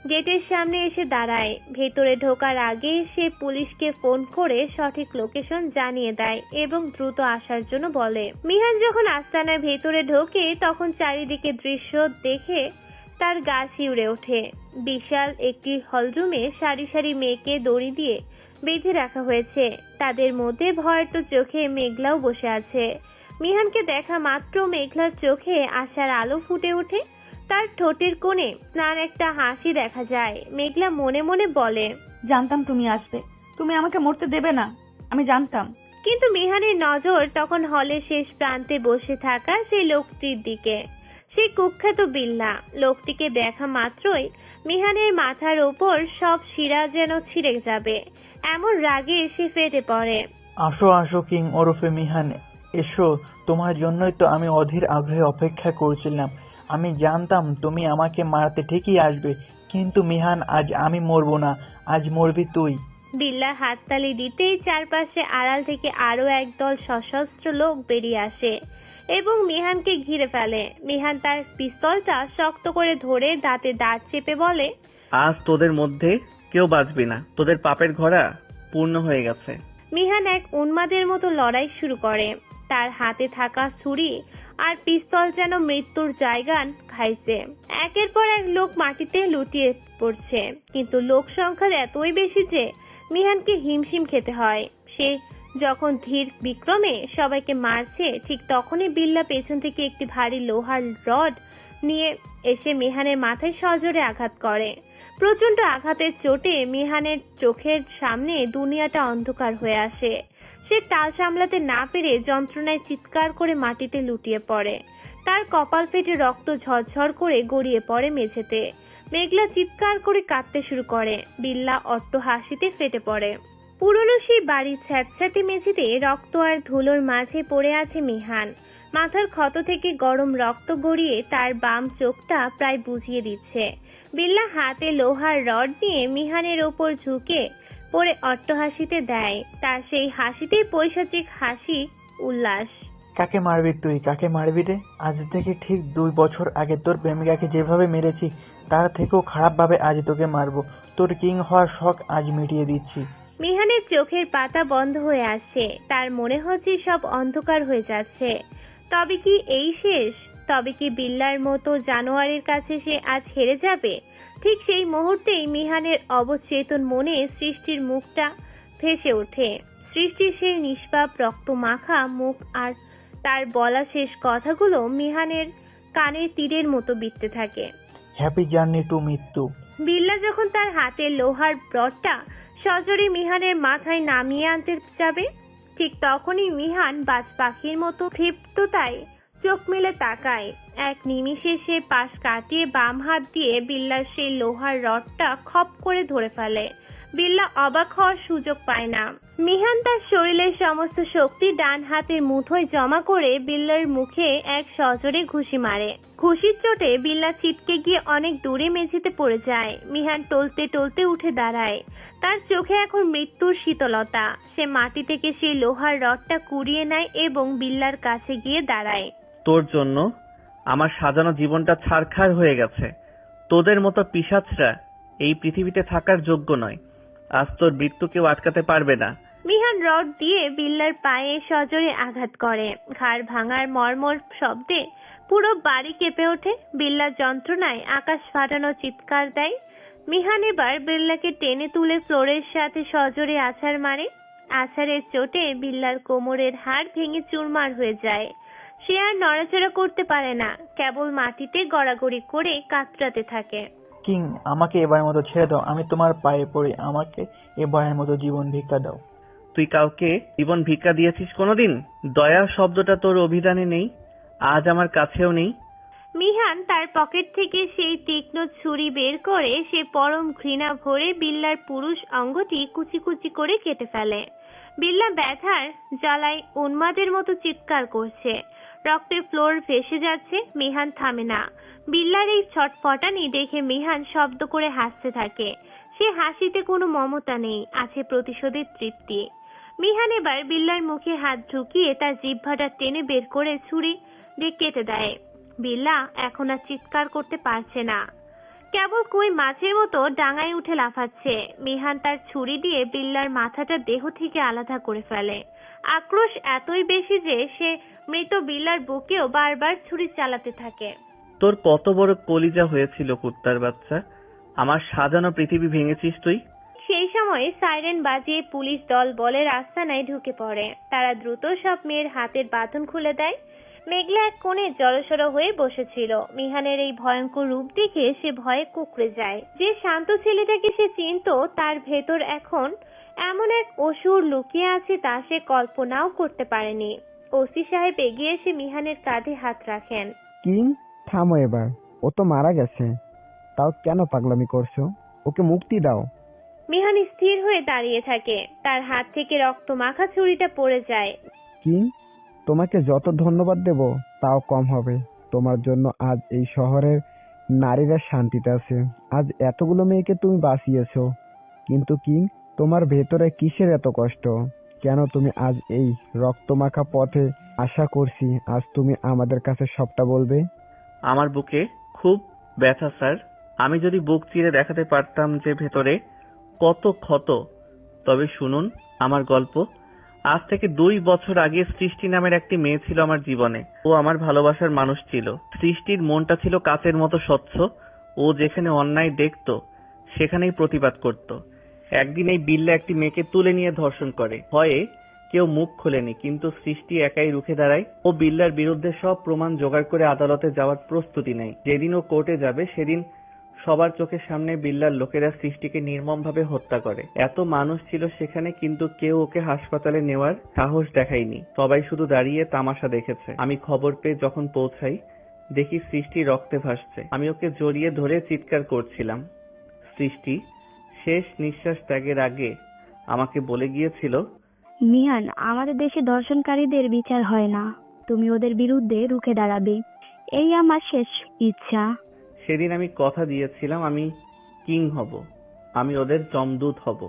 S1: গেটের সামনে এসে দাঁড়ায়। ভেতরে ঢোকার আগে সে পুলিশকে ফোন করে সঠিক লোকেশন জানিয়ে দেয় এবং দ্রুত আসার জন্য বলে। মিহান যখন আস্তানার ভেতরে ঢোকে তখন চারিদিকে দৃশ্য দেখে তার গা শিউরে ওঠে। বিশাল একটি হলরুমে সারি সারি মেয়েকে দড়ি দিয়ে বেঁধে রাখা হয়েছে। তাদের মধ্যে ভয়ার্ত চোখে মেঘলাও বসে আছে। মিহানকে দেখা মাত্র মেঘলার চোখে আশার আলো ফুটে ওঠে। তার ঠোঁটের কোণে ম্লান একটা হাসি দেখা যায়। মেঘলা মনে মনে বলে,
S2: জানতাম তুমি আসবে, তুমি আমাকে মরতে দেবে না, আমি জানতাম।
S1: কিন্তু মিহানের নজর তখন হলের শেষ প্রান্তে বসে থাকা সেই লোকটির দিকে। সেই কুখ্যাত বিল্লা। লোকটিকে দেখা মাত্রই মিহানের মাথার ওপর সব শিরা যেন ছিঁড়ে যাবে, এমন রাগে সে ফেটে পড়ে।
S14: আসো আসো কিং ওরফে মিহান, এসো। তোমার জন্যই তো আমি অধীর আগ্রহে অপেক্ষা করছিলাম। আমি জানতাম তুমি আমাকে মারতে ঠিকই আসবে, কিন্তু মিহান আজ আমি মরবো না, আজ মরবি তুই।
S1: বিল্লা হাততালি দিতেই চারপাশে আড়াল থেকে আরো একদল সশস্ত্র লোক বেরিয়ে আসে এবং মিহানকে ঘিরে ফেলে। মিহান তার পিস্তলটা শক্ত করে ধরে দাঁতে দাঁত চেপে বলে,
S3: আজ তোদের মধ্যে কেউ বাঁচবে না, তোদের পাপের ঘোড়া পূর্ণ হয়ে গেছে।
S1: মিহান এক উন্মাদের মতো লড়াই শুরু করে। তার হাতে থাকা ছুরি আর পিস্তল যেন মৃত্যুর জায়গা খাইছে। একের পর এক লোক মাটিতে লুটিয়ে পড়ছে, কিন্তু লোক সংখ্যা এতই বেশি যে মিহানকে হিমশিম খেতে হয়। সে যখন ধীর বিক্রমে সবাইকে মারছে, ঠিক তখনই বিল্লা পেছন থেকে একটি ভারী লোহার রড নিয়ে এসে মিহানের মাথায় সজোরে আঘাত করে। প্রচন্ড আঘাতের চোটে মিহানের চোখের সামনে দুনিয়াটা অন্ধকার হয়ে আসে। সে টাল সামলাতে না পেরে যন্ত্রণায় চিৎকার করে মাটিতে লুটিয়ে পড়ে। তার কপাল ফেটে রক্ত ঝরঝর করে গড়িয়ে পড়ে মেঝেতে। মেঘলা চিৎকার করে কাঁদতে শুরু করে। বিল্লা অট্ট হাসিতে ফেটে পড়ে। পুরনো সেই বাড়ির স্যাঁতস্যাঁতে মেঝেতে রক্ত আর ধুলোর মাঝে পড়ে আছে মিহান। মাথার ক্ষত থেকে গরম রক্ত গড়িয়ে তার বাম চোখটা প্রায় বুঝিয়ে দিচ্ছে। বিল্লা হাতে লোহার রড নিয়ে মিহানের ওপর ঝুঁকে পড়ে অট্টহাসিতে দেয়। তার সেই হাসিতে পৈশাচিক হাসি, উল্লাস।
S14: কাকে মারবি তুই, কাকে মারবি রে? আজ থেকে ঠিক 2 বছর আগে তোর প্রেমিকাকে যেভাবে মেরেছি তার থেকেও খারাপ ভাবে আজ তোকে মারবো। তোর কিং হওয়ার শখ আজ মিটিয়ে দিচ্ছি।
S1: মিহানের চোখের পাতা বন্ধ হয়ে আসছে। তার মনে হচ্ছে সব অন্ধকার হয়ে যাচ্ছে। তবে কি এই শেষ? তবে কি বিল্লার মতো জানোয়ারের কাছে সে আজ হেরে যাবে? ঠিক সেই মুহূর্তেই মিহানের অবচেতন মনে সৃষ্টির মুখটা ভেসে ওঠে। সৃষ্টির সেই নিষ্পাপ রক্ত মাখা মুখ আর তার বলা শেষ কথাগুলো মিহানের কানের তীরের মতো বিঁধতে থাকে।
S14: হ্যাপি জার্নি টু মৃত্যু।
S1: বিল্লা যখন তার হাতের লোহার রডটা সজোরে মিহানের মাথায় নামিয়ে আনতে যাবে, ঠিক তখনই মিহান বাজ পাখির মতো ক্ষিপ্ততায় চোখ মেলে তাকায়। এক নিমিষে সে পাশ কাটিয়ে বাম হাত দিয়ে বিল্লার সেই লোহার রডটা খপ করে ধরে ফেলে। বিল্লা অবাক হওয়ার সুযোগ পায় না। মিহান তার শরীরের সমস্ত শক্তি ডান হাতের মুঠোয় জমা করে বিল্লার মুখে এক সজোরে ঘুষি মারে। ঘুষির চোটে বিল্লা ছিটকে গিয়ে অনেক দূরে মেঝেতে পড়ে যায়। মিহান টলতে টলতে উঠে দাঁড়ায়। তার চোখে এখন মৃত্যুর শীতলতা। সে মাটি থেকে সেই লোহার রডটা কুড়িয়ে নেয় এবং বিল্লার কাছে গিয়ে দাঁড়ায়।
S3: তোর জন্য আমার সাজানো জীবনটা ছারখার হয়ে গেছে। তোদের মতো পিশাচরা এই পৃথিবীতে থাকার যোগ্য নয়। আজ তোর মৃত্যু কেউ আটকাতে পারবে না।
S1: মিহান রড দিয়ে বিল্লার পায়ে সজোরে আঘাত করে। ঘাড় ভাঙার মর্মর শব্দে পুরো বাড়ি কেঁপে ওঠে। বিল্লার যন্ত্রণায় আকাশ ফাটানো চিৎকার দেয়। মিহান এবার বিল্লাকে টেনে তুলে ফ্লোরের সাথে সজোরে আছাড় মারে। আছাড়ের চোটে বিল্লার কোমরের হাড় ভেঙে চুরমার হয়ে যায়। সে আর নড়াচড়া করতে পারে না, কেবল মাটিতে গড়াগড়ি করে কাতরাতে থাকে।
S14: কিং, আমাকে এবারের মতো ছেড়ে দাও, আমি তোমার পায়ে পড়ি, আমাকে এবারের মতো জীবন ভিক্ষা দাও।
S3: তুই কাউকে জীবন ভিক্ষা দিয়েছিস কোনোদিন? দয়া শব্দটা তোর অভিধানে নেই, আজ আমার কাছেও নেই।
S1: মিহান তার পকেট থেকে সেই তীক্ষ্ণ ছুরি বের করে সে পরম ঘৃণা ভরে বিল্লার পুরুষ অঙ্গটি কুচি কুচি করে কেটে ফেলে। বিল্লা ব্যথার জ্বালায় উন্মাদের মতো চিৎকার করছে। রক্তে ফ্লোর ভেসে যাচ্ছে। মিহান থামে না। বিল্লার এই ছটফটানি দেখে মিহান শব্দ করে হাসতে থাকে। সে হাসিতে কোনো মমতা নেই, আছে প্রতিশোধের তৃপ্তি। মিহান এবার বিল্লার মুখে হাত ঢুকিয়ে তার জিহ্বাটা টেনে বের করে ছুরি দিয়ে কেটে দেয়। বিল্লা এখন আর চিৎকার করতে পারছে না, কেবল কই মাছের মতো ডাঙায় উঠে লাফাচ্ছে। মিহান তার ছুরি দিয়ে বিল্লার মাথাটা দেহ থেকে আলাদা করে ফেলে। আক্রোশ এতই বেশি যে সে মৃত বিল্লার বুকেও বারবার ছুরি চালাতে থাকে।
S3: তোর কত বড় কলিজা হয়েছিল কুত্তার বাচ্চা! আমার সাজানো পৃথিবী ভেঙেছিস তুই।
S1: সেই সময় সাইরেন বাজিয়ে পুলিশ দল বলের আস্তানায় ঢুকে পড়ে। তারা দ্রুত সব মেয়ের হাতের বাঁধন খুলে দেয়। মেঘলা এক কোণে জড়সড় হয়ে বসেছিল। মিহানের এই ভয়ঙ্কর রূপ দেখে সে ভয়ে কুঁকড়ে যায়। যে শান্ত ছেলেটাকে সে চিনতো, তার ভেতর এখন এমন এক অসুর লুকিয়ে আছে তা সে কল্পনাও করতে পারেনি। ওসি সাহেব এগিয়ে এসে মিহানের কাঁধে হাত রাখেন।
S13: কিং, থামো এবার, ও তো মারা গেছে, তাও কেন পাগলামি করছো? ওকে মুক্তি দাও।
S1: মিহান স্থির হয়ে দাঁড়িয়ে থাকে। তার হাত থেকে রক্ত মাখা ছুরিটা পড়ে যায়।
S13: কিং, তোমাকে যত ধন্যবাদ দেব তাও কম হবে। তোমার জন্য আজ এই শহরের নারীরা শান্তিতে আছে। আজ এতগুলো মেয়েকে তুমি বাঁচিয়েছো, কিন্তু কিং, তোমার ভেতরে কিসের এত কষ্ট? কেন তুমি আজ এই রক্তমাখা পথে? আশা করছি আজ তুমি আমাদের কাছে সবটা বলবে।
S3: আমার বুকে খুব ব্যথা স্যার। আমি যদি বুক চিরে দেখাতে পারতাম যে ভেতরে কত ক্ষত। তবে শুনুন আমার গল্প। আজ থেকে 2 বছর আগে সৃষ্টি নামের একটি মেয়ে ছিল আমার জীবনে। ও আমার ভালোবাসার মানুষ ছিল। সৃষ্টির মনটা ছিল কাচের মতো স্বচ্ছ। ও যেখানে অন্যায় দেখতো সেখানেই প্রতিবাদ করত। একদিন এই বিল্লা একটি মেয়েকে তুলে নিয়ে ধর্ষণ করে। ভয়ে কেউ মুখ খোলেনি, কিন্তু সৃষ্টি একাই রুখে দাঁড়ায়। ও বিল্লার বিরুদ্ধে সব প্রমাণ জোগাড় করে আদালতে যাওয়ার প্রস্তুতি নেয়। যেদিন ও কোর্টে যাবে সেদিন সবার চোখের সামনে বিল্লার লোকেরা সৃষ্টিকে নির্মমভাবে হত্যা করে। এত মানুষ ছিল সেখানে, কিন্তু কেউ ওকে হাসপাতালে নেওয়ার সাহস দেখায়নি। সবাই শুধু দাঁড়িয়ে তামাশা দেখেছে। আমি খবর পেয়ে যখন পৌঁছাই, দেখি সৃষ্টি রক্তে ভাসছে। আমি ওকে জড়িয়ে ধরে চিৎকার করছিলাম। সৃষ্টি শেষ নিঃশ্বাস ত্যাগের আগে আমাকে বলে গিয়েছিল,
S10: মিহান, আমাদের দেশে ধর্ষণকারীদের বিচার হয় না, তুমি ওদের বিরুদ্ধে রুখে দাঁড়াবে, এই আমার শেষ ইচ্ছা।
S3: সেদিন আমি কথা দিয়েছিলাম আমি কিং হব, আমি ওদের জমদূত হব।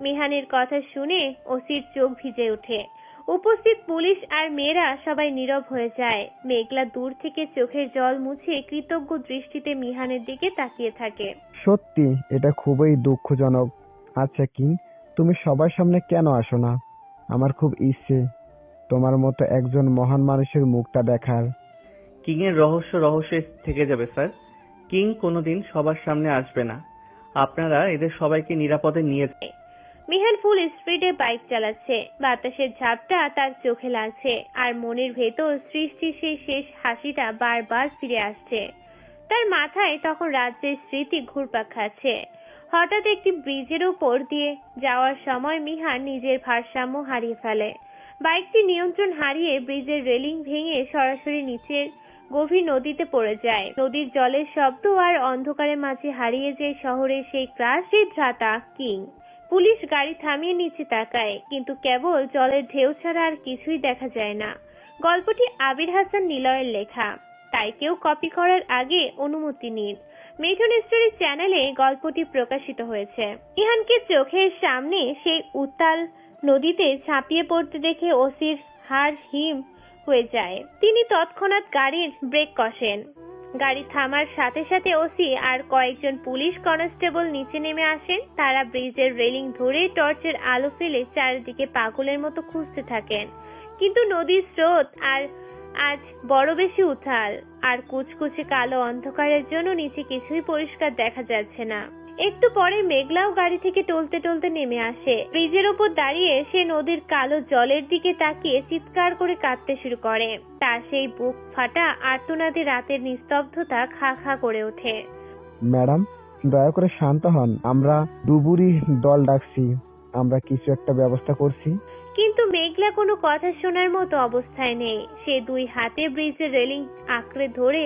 S1: মিহানের কথা শুনে ওসির চোখ ভিজে ওঠে। উপস্থিত পুলিশ আর মেয়েরা সবাই নীরব হয়ে যায়। মেঘলা দূর থেকে চোখের জল মুছে কৃতজ্ঞ দৃষ্টিতে মিহানের দিকে তাকিয়ে থাকে।
S13: সত্যি এটা খুবই দুঃখজনক। আচ্ছা কিং, তুমি সবার সামনে কেন আসো না? আমার খুব ইচ্ছে তোমার মতো একজন মহান মানুষের মুখটা দেখার।
S3: কিং এর রহস্য থেকে যাবে স্যার। কিং কোনোদিন সবার সামনে আসবে না। আপনারা এদের সবাইকে নিরাপদে নিয়ে।
S1: মিহান ফুল স্পিডে বাইক চালাচ্ছে। বাতাসের ঝাপটা তার চোখে লাগছে, আর মনের ভেতর সৃষ্টির সেই শেষ হাসিটা বারবার ফিরে আসছে। তার মাথায় তখন রাজ্যের স্মৃতি ঘুরপাক খাচ্ছে। হঠাৎ একটি ব্রিজের উপর দিয়ে যাওয়ার সময় মিহান নিজের ভারসাম্য হারিয়ে ফেলে। বাইকটি নিয়ন্ত্রণ হারিয়ে ব্রিজের রেলিং ভেঙে সরাসরি নিচের গভীর নদীতে পড়ে যায়। নদীর জলের শব্দ আর অন্ধকারের মাঝে হারিয়ে যায় শহরের সেই ক্রাশিত ভ্রাতা কিং। পুলিশ গাড়ি থামিয়ে নিচে তাকায়, কিন্তু কেবল জলের ঢেউ ছাড়া আর কিছুই দেখা যায় না। গল্পটি আবির হাসান নিলয়ের লেখা, তাই কেউ কপি করার আগে অনুমতি নিন। মিঠুন স্টোরি চ্যানেলে গল্পটি প্রকাশিত হয়েছে। ইহানকে চোখের সামনে সেই উত্তাল নদীতে ঝাঁপিয়ে পড়তে দেখে ওসির হাড় হিম হয়ে যায়। তিনি তৎক্ষণাৎ গাড়ির ব্রেক কষেন। গাড়ি থামার সাথে সাথে ওসি আর কয়েকজন পুলিশ কনস্টেবল নিচে নেমে আসেন। তারা ব্রিজের রেলিং ধরে টর্চের আলো ফেলে চারিদিকে পাগলের মতো খুঁজতে থাকেন, কিন্তু নদীর স্রোত আর আজ বড় বেশি উথাল, আর কুচকুচে কালো অন্ধকারের জন্য নিচে কিছুই পরিষ্কার দেখা যাচ্ছে না। একটু পরে মেঘলাও গাড়ি থেকে টলতে টলতে নেমে আসে। ব্রিজের ওপর দাঁড়িয়ে সে নদীর কালো জলের দিকে তাকিয়ে চিৎকার করে কাঁদতে শুরু করে। তার সেই বুক ফাটা আর্তনাদে রাতের নিস্তব্ধতা খা খা করে ওঠে।
S13: ম্যাডাম, দয়া করে শান্ত হন। আমরা ডুবুরি দল ডাকছি, আমরা কিছু একটা ব্যবস্থা করছি।
S1: কিন্তু মেঘলা কোনো কথা শোনার মতো অবস্থায় নেই। সে দুই হাতে ব্রিজের রেলিং আঁকড়ে ধরে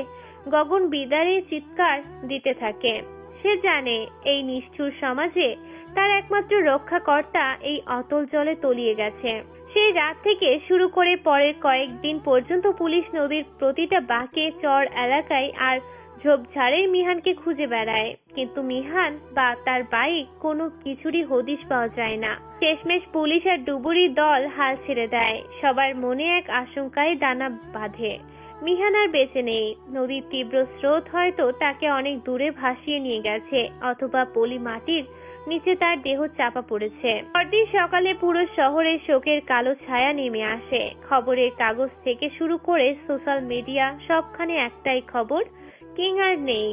S1: গগন বিদারে চিৎকার দিতে থাকে। সে জানে এই নিষ্ঠুর সমাজে তার একমাত্র রক্ষাকর্তা এই অতল জলে তলিয়ে গেছে। সেই রাত থেকে শুরু করে পরের কয়েকদিন পর্যন্ত পুলিশ নদীর প্রতিটা বাঁকে, চর এলাকায় আর ঝোপঝাড়ে মিহানকে খুঁজে বেড়ায়, কিন্তু মিহান বা তার বাইক কোনো কিছুরই হদিশ পাওয়া যায় না। শেষমেশ পুলিশ আর ডুবুরির দল হাল ছেড়ে দেয়। সবার মনে এক আশঙ্কায় দানা বাঁধে। মিহান আর বেঁচে নেই। নদীর তীব্র স্রোত হয়তো তাকে অনেক দূরে ভাসিয়ে নিয়ে গেছে, অথবা পলি মাটির নিচে তার দেহ চাপা পড়েছে। পরদিন সকালে পুরো শহরে শোকের কালো ছায়া নেমে আসে। খবরের কাগজ থেকে শুরু করে সোশ্যাল মিডিয়া সবখানে একটাই খবর, কিং আর নেই।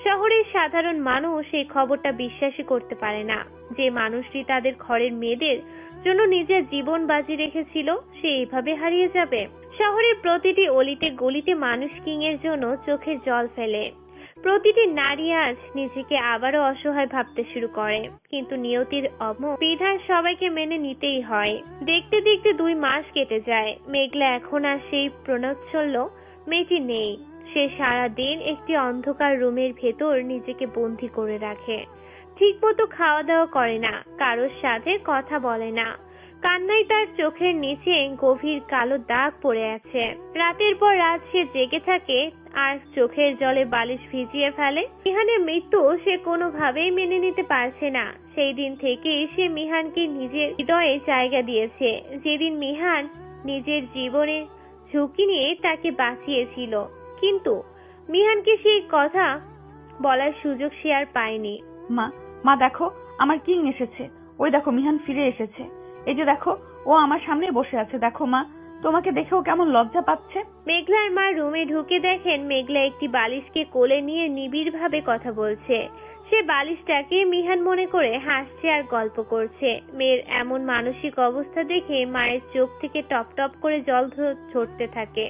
S1: শহরের সাধারণ মানুষ এই খবরটা বিশ্বাসই করতে পারে না। যে মানুষটি তাদের ঘরের মেয়েদের জন্য নিজের জীবন বাজি রেখেছিল, সে এইভাবে হারিয়ে যাবে। শহরের প্রতিটি অলিতে গলিতে মানুষ কিং এর জন্য চোখের জল ফেলে। প্রতিটি নারী আজ নিজেকে আবারও অসহায় ভাবতে শুরু করে, কিন্তু নিয়তির বিধান সবাইকে মেনে নিতেই হয়। দেখতে দেখতে 2 মাস কেটে যায়। মেঘলা এখন আর সেই প্রণচ্ছল্য মেয়েটি নেই। সে সারা দিন একটি অন্ধকার রুমের ভেতর নিজেকে বন্দী করে রাখে। ঠিক মতো খাওয়া দাওয়া করে না, কারোর সাথে কথা বলে না। কান্নায় তার চোখের নিচে গভীর কালো দাগ পড়ে আছে। রাতের পর রাত সে জেগে থাকে আর চোখের জলে বালিশ ভিজিয়ে ফেলে। মিহানের মৃত্যু সে কোনোভাবেই মেনে নিতে পারছে না। সেই দিন থেকেই সে মিহানকে নিজের হৃদয়ে জায়গা দিয়েছে। যেদিন মিহান নিজের জীবনে ঝুঁকি নিয়ে তাকে বাঁচিয়েছিল, কিন্তু মিহানকে সেই কথা বলার সুযোগ সে আর পায়নি।
S2: মা দেখো, আমার কিং এসেছে। ওই দেখো, মিহান ফিরে এসেছে। এই যে দেখো, ও আমার সামনে বসে আছে। দেখো মা, তোমাকে দেখেও কেমন লজ্জা পাচ্ছে।
S1: মেঘলার মা রুমে ঢুকে দেখেন মেঘলা একটি বালিশকে কোলে নিয়ে নিবিড় ভাবে কথা বলছে। সে বালিশটাকে মিহান মনে করে হাসছে আর গল্প করছে। মেয়ের এমন মানসিক অবস্থা দেখে মায়ের চোখ থেকে টপ টপ করে জল ঝরতে থাকে।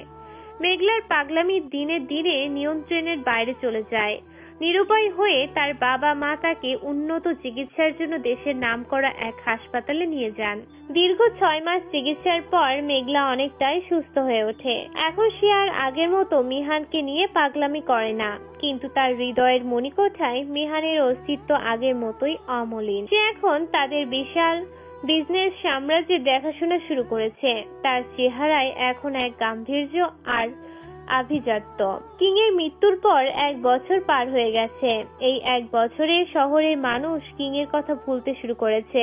S1: মেঘলার পাগলামি দিনে দিনে নিয়ন্ত্রণের বাইরে চলে যায়। নিরুপায় হয়ে তার বাবা মা তাকে উন্নত চিকিৎসার জন্য দেশের নামকরা এক হাসপাতালে নিয়ে যান। দীর্ঘ 6 মাস চিকিৎসার পর মেঘলা অনেকটাই সুস্থ হয়ে ওঠে। এখন সে আর আগের মতো মিহানকে নিয়ে পাগলামি করে না, কিন্তু তার হৃদয়ের মণিকোঠায় মিহানের অস্তিত্ব আগের মতোই অমলিন। সে এখন তাদের বিশাল বিজনেস সাম্রাজ্যের দেখাশোনা শুরু করেছে। তার চেহারায় এখন এক গাম্ভীর্য আর আভিজাত্য। কিং এর মৃত্যুর পর 1 বছর পার হয়ে গেছে। এই 1 বছরে শহরের মানুষ কিং এর কথা ভুলতে শুরু করেছে,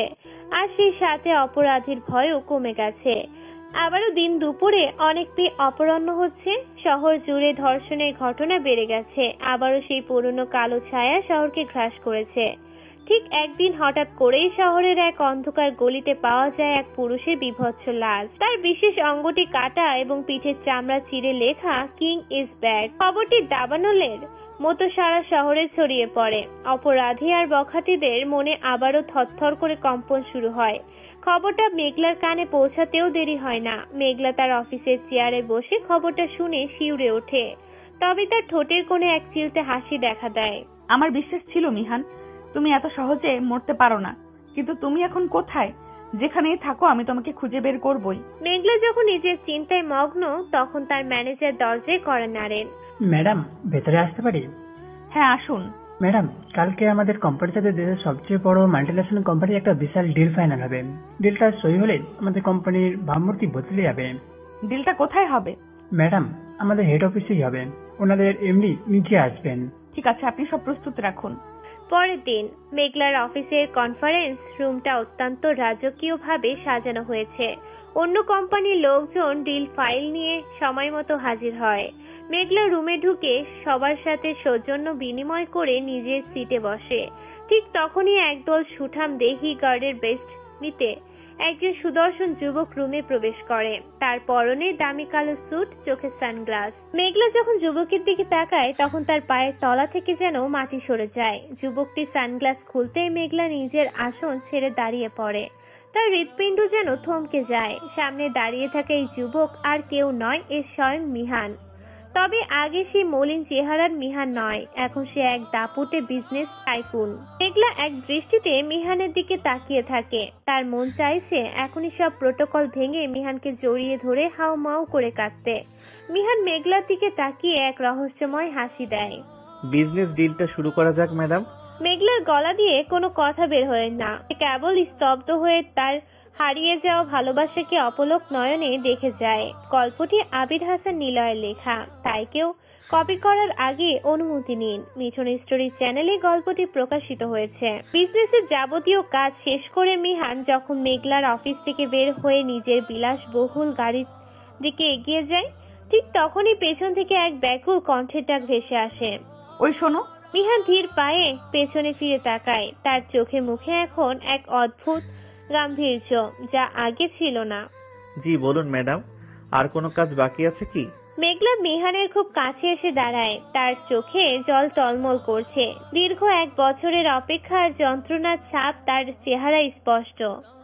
S1: আর সেই সাথে অপরাধীর ভয়ও কমে গেছে। আবারও দিন দুপুরে অনেক মেয়ে অপহরণ হচ্ছে। শহর জুড়ে ধর্ষণের ঘটনা বেড়ে গেছে। আবারও সেই পুরনো কালো ছায়া শহরকে গ্রাস করেছে। ঠিক একদিন হঠাৎ করেই শহরের এক অন্ধকার গলিতে পাওয়া যায় এক পুরুষের বিভৎস লাশ। তার বিশেষ অঙ্গটি কাটা এবং পিঠের চামড়া চিরে লেখা কিং ইজ ব্যাক। খবরটি দাবানলের মতো সারা শহরে ছড়িয়ে পড়ে। অপরাধী আর বখাটেদের মনে আবারও থরথর করে কম্পন শুরু হয়। খবরটা মেঘলার কানে পৌঁছাতেও দেরি হয় না। মেঘলা তার অফিসের চেয়ারে বসে খবরটা শুনে শিউরে ওঠে, তবে তার ঠোঁটের কোণে এক চিলতে হাসি দেখা দেয়।
S2: আমার বিশ্বাস ছিল মিহান, তুমি এত সহজে মরতে পারো না, কিন্তু তুমি এখন কোথায়? যেখানেই থাকো আমি তোমাকে খুঁজে বের করবই।
S1: মেঘলা যখন নিজের চিন্তায় মগ্ন, তখন তার ম্যানেজার দরজায় কড়া নাড়েন।
S15: ম্যাডাম, ভেতরে আসতে পারি?
S2: হ্যাঁ, আসুন।
S15: ম্যাডাম, কালকে আমাদের কোম্পানির সাথে দেশের সবচেয়ে বড় মাল্টিন্যাশনাল কোম্পানির একটা বিশাল ডিল ফাইনাল হবে। ডিলটা সই হলে আমাদের কোম্পানির ভাবমূর্তি বদলে যাবে।
S2: ডিলটা কোথায় হবে?
S15: ম্যাডাম, আমাদের হেড অফিসেই হবে। ওনাদের এমডি নিচে আসবেন।
S2: ঠিক আছে, আপনি সব প্রস্তুত রাখুন।
S1: পরের দিন মেঘলার অফিসের কনফারেন্স রুমটা অত্যন্ত রাজকীয়ভাবে সাজানো হয়েছে। অন্য কোম্পানির লোকজন ডিল ফাইল নিয়ে সময় মতো হাজির হয়। মেঘলা রুমে ঢুকে সবার সাথে সৌজন্য বিনিময় করে নিজের সিটে বসে। ঠিক তখনই একদল সুঠাম দেহি গার্ডের বেস্ট নিতে একজন সুদর্শন যুবক রুমে প্রবেশ করে। তার পরনে দামি কালো স্যুট, চোখে সানগ্লাস। মেঘলা যখন যুবকের দিকে তাকায় তখন তার পায়ের তলা থেকে যেন মাটি সরে যায়। যুবকটি সানগ্লাস খুলতেই মেঘলা নিজের আসন ছেড়ে দাঁড়িয়ে পড়ে। তার হৃৎপিণ্ড যেন থমকে যায়। সামনে দাঁড়িয়ে থাকা এই যুবক আর কেউ নয়, এ স্বয়ং মিহান। তবে আগে সে মলিন চেহারার মিহান নয়, এখন সে এক দাপুটে বিজনেস টাইকুন। মেঘলা এক দৃষ্টিতে মিহানের দিকে তাকিয়ে থাকে। তার মন চাইছে এখনই সব প্রোটোকল ভেঙে মিহানকে জড়িয়ে ধরে হাউমাউ করে কাঁদতে। মিহান মেঘলার দিকে তাকিয়ে এক রহস্যময় হাসি দেয়।
S3: বিজনেস ডিলটা শুরু করা যাক ম্যাডাম।
S1: মেঘলার গলা দিয়ে কোনো কথা বের হয় না। কেবল স্তব্ধ হয়ে তার হারিয়ে যাওয়া ভালোবাসাকে অপলক নয়নে দেখে যায়। গল্পটি আবির হাসান নিলয়ের লেখা, তাই কেউ কপি করার আগে অনুমতি নিন। মিঠুন স্টোরি চ্যানেলে গল্পটি প্রকাশিত হয়েছে। বিজনেসের যাবতীয় কাজ শেষ করে মিহান যখন মেঘলার অফিস থেকে বের হয়ে নিজের বিলাসবহুল গাড়ির দিকে এগিয়ে যায়, ঠিক তখনই পেছন থেকে এক ব্যাকুল কণ্ঠের ডাক ভেসে আসে,
S2: ওই শোনো।
S1: মিহান ধীর পায়ে পেছনে ফিরে তাকায়। তার চোখে মুখে এখন এক অদ্ভুত গাম্ভীর্য, যা আগে ছিল না।
S3: জি বলুন ম্যাডাম, আর কোনো কাজ বাকি আছে কি?
S1: মেঘলা মিহানের খুব কাছে এসে দাঁড়ায়। তার চোখে জল টলমল করছে। দীর্ঘ 1 বছরের অপেক্ষার যন্ত্রণার ছাপ তার চেহারায় স্পষ্ট।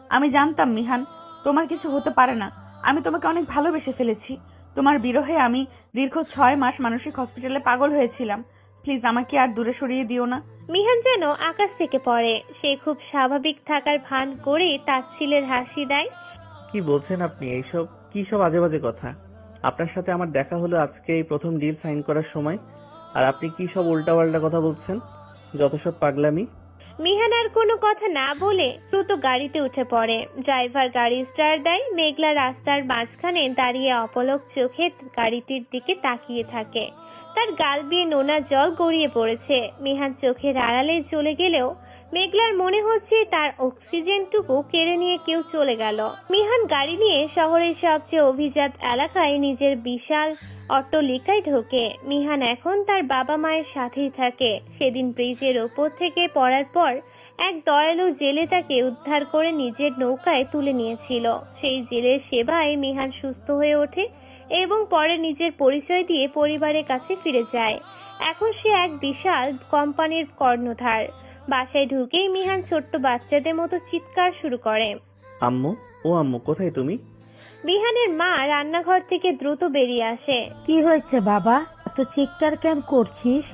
S2: আমি জানতাম মিহান, তোমার কিছু হতে পারে না। আমি তোমাকে অনেক ভালোবেসে ফেলেছি। তোমার বিরহে আমি দীর্ঘ 6 মাস মানসিক হসপিটালে পাগল হয়েছিলাম। প্লিজ আমাকে আর দূরে সরিয়ে দিও না।
S1: মিহান যেন আকাশ থেকে পড়ে। সে খুব স্বাভাবিক থাকার ভান করে তাচ্ছিলের হাসি দেয়।
S3: কি বলছেন আপনি? এইসব কি সব আজে বাজে কথা? আপনার সাথে আমার দেখা হলো আজকে এই প্রথম ডিল সাইন করার সময়, আর আপনি কি সব উল্টাপাল্টা কথা বলছেন? যত সব পাগলামি।
S1: মিহান আর কোনো কথা না বলে দ্রুত গাড়িতে উঠে পড়ে। ড্রাইভার গাড়ি স্টার্ট দেয়। মেঘলা রাস্তার মাঝখানে দাঁড়িয়ে অপলক চোখে গাড়িটির দিকে তাকিয়ে থাকে। তার গাল দিয়ে নোনা জল গড়িয়ে পড়েছে। মিহান চোখের আড়ালে চলে গেলেও মেঘলার মনে হচ্ছে তার অক্সিজেনটুকু কেড়ে নিয়ে কেউ চলে গেল। মিহান গাড়ি নিয়ে শহরের সবচেয়ে অভিজাত এলাকায় নিজের বিশাল অট্টালিকায় ঢোকে। মিহান এখন তার বাবা মায়ের সাথেই থাকে। সেদিন ব্রিজের ওপর থেকে পড়ার পর এক দয়ালু জেলে তাকে উদ্ধার করে নিজের নৌকায় তুলে নিয়েছিল। সেই জেলের সেবায় মিহান সুস্থ হয়ে ওঠে এবং পরে নিজের পরিচয় দিয়ে পরিবারের কাছে ফিরে যায়। এখন সে এক বিশাল কোম্পানির কর্ণধার। বাসায় ঢুকেই মিহান ছোট্ট বাচ্চাদের মতো চিৎকার শুরু করে।
S3: আম্মু, ও আম্মু, কোথায় তুমি?
S1: মিহানের মা রান্নাঘর থেকে দ্রুত বেরিয়ে আসে।
S16: কি হয়েছে বাবা, এত চিৎকার কেন করছিস?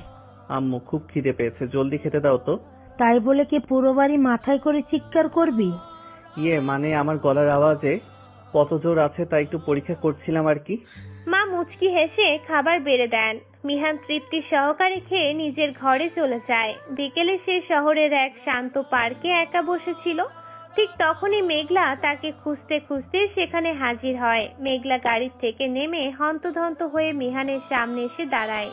S3: আম্মু, খুব খিদে পেয়েছে, জলদি খেতে দাও তো।
S16: তাই বলে কি পুরো বাড়ি মাথায় করে চিৎকার করবি?
S3: মানে আমার গলার আওয়াজে কত জোর আছে তা একটু পরীক্ষা করছিলাম আর কি।
S1: মা মুচকি হেসে খাবার বেড়ে দেন। মিহান তৃপ্তি সহকারে খেয়ে নিজের ঘরে চলে যায়। বিকেলে সে শহরের এক শান্ত পার্কে একা বসেছিল। ঠিক তখনই মেঘলা তাকে খুঁজতে খুঁজতে সেখানে হাজির হয়। মেঘলা গাড়ির থেকে নেমে হন্তদন্ত হয়ে মিহানের সামনে এসে দাঁড়ায়।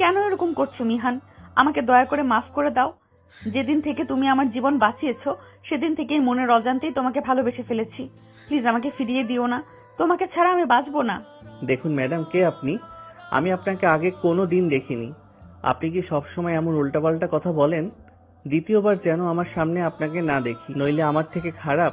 S2: কেন এরকম করছো মিহান? আমাকে দয়া করে মাফ করে দাও। যেদিন থেকে তুমি আমার জীবন বাঁচিয়েছো সেদিন থেকেই মনের অজান্তেই তোমাকে ভালোবেসে ফেলেছি। প্লিজ আমাকে ফিরিয়ে দিও না। তোমাকে ছাড়া আমি বাঁচবো না।
S3: দেখুন ম্যাডাম, কে আপনি? আমি আপনাকে আগে কোনো দিন দেখিনি। আপনি কি সবসময় এমন উল্টাপাল্টা কথা বলেন? দ্বিতীয়বার যেন আমার সামনে আপনাকে না দেখি, নইলে আমার থেকে খারাপ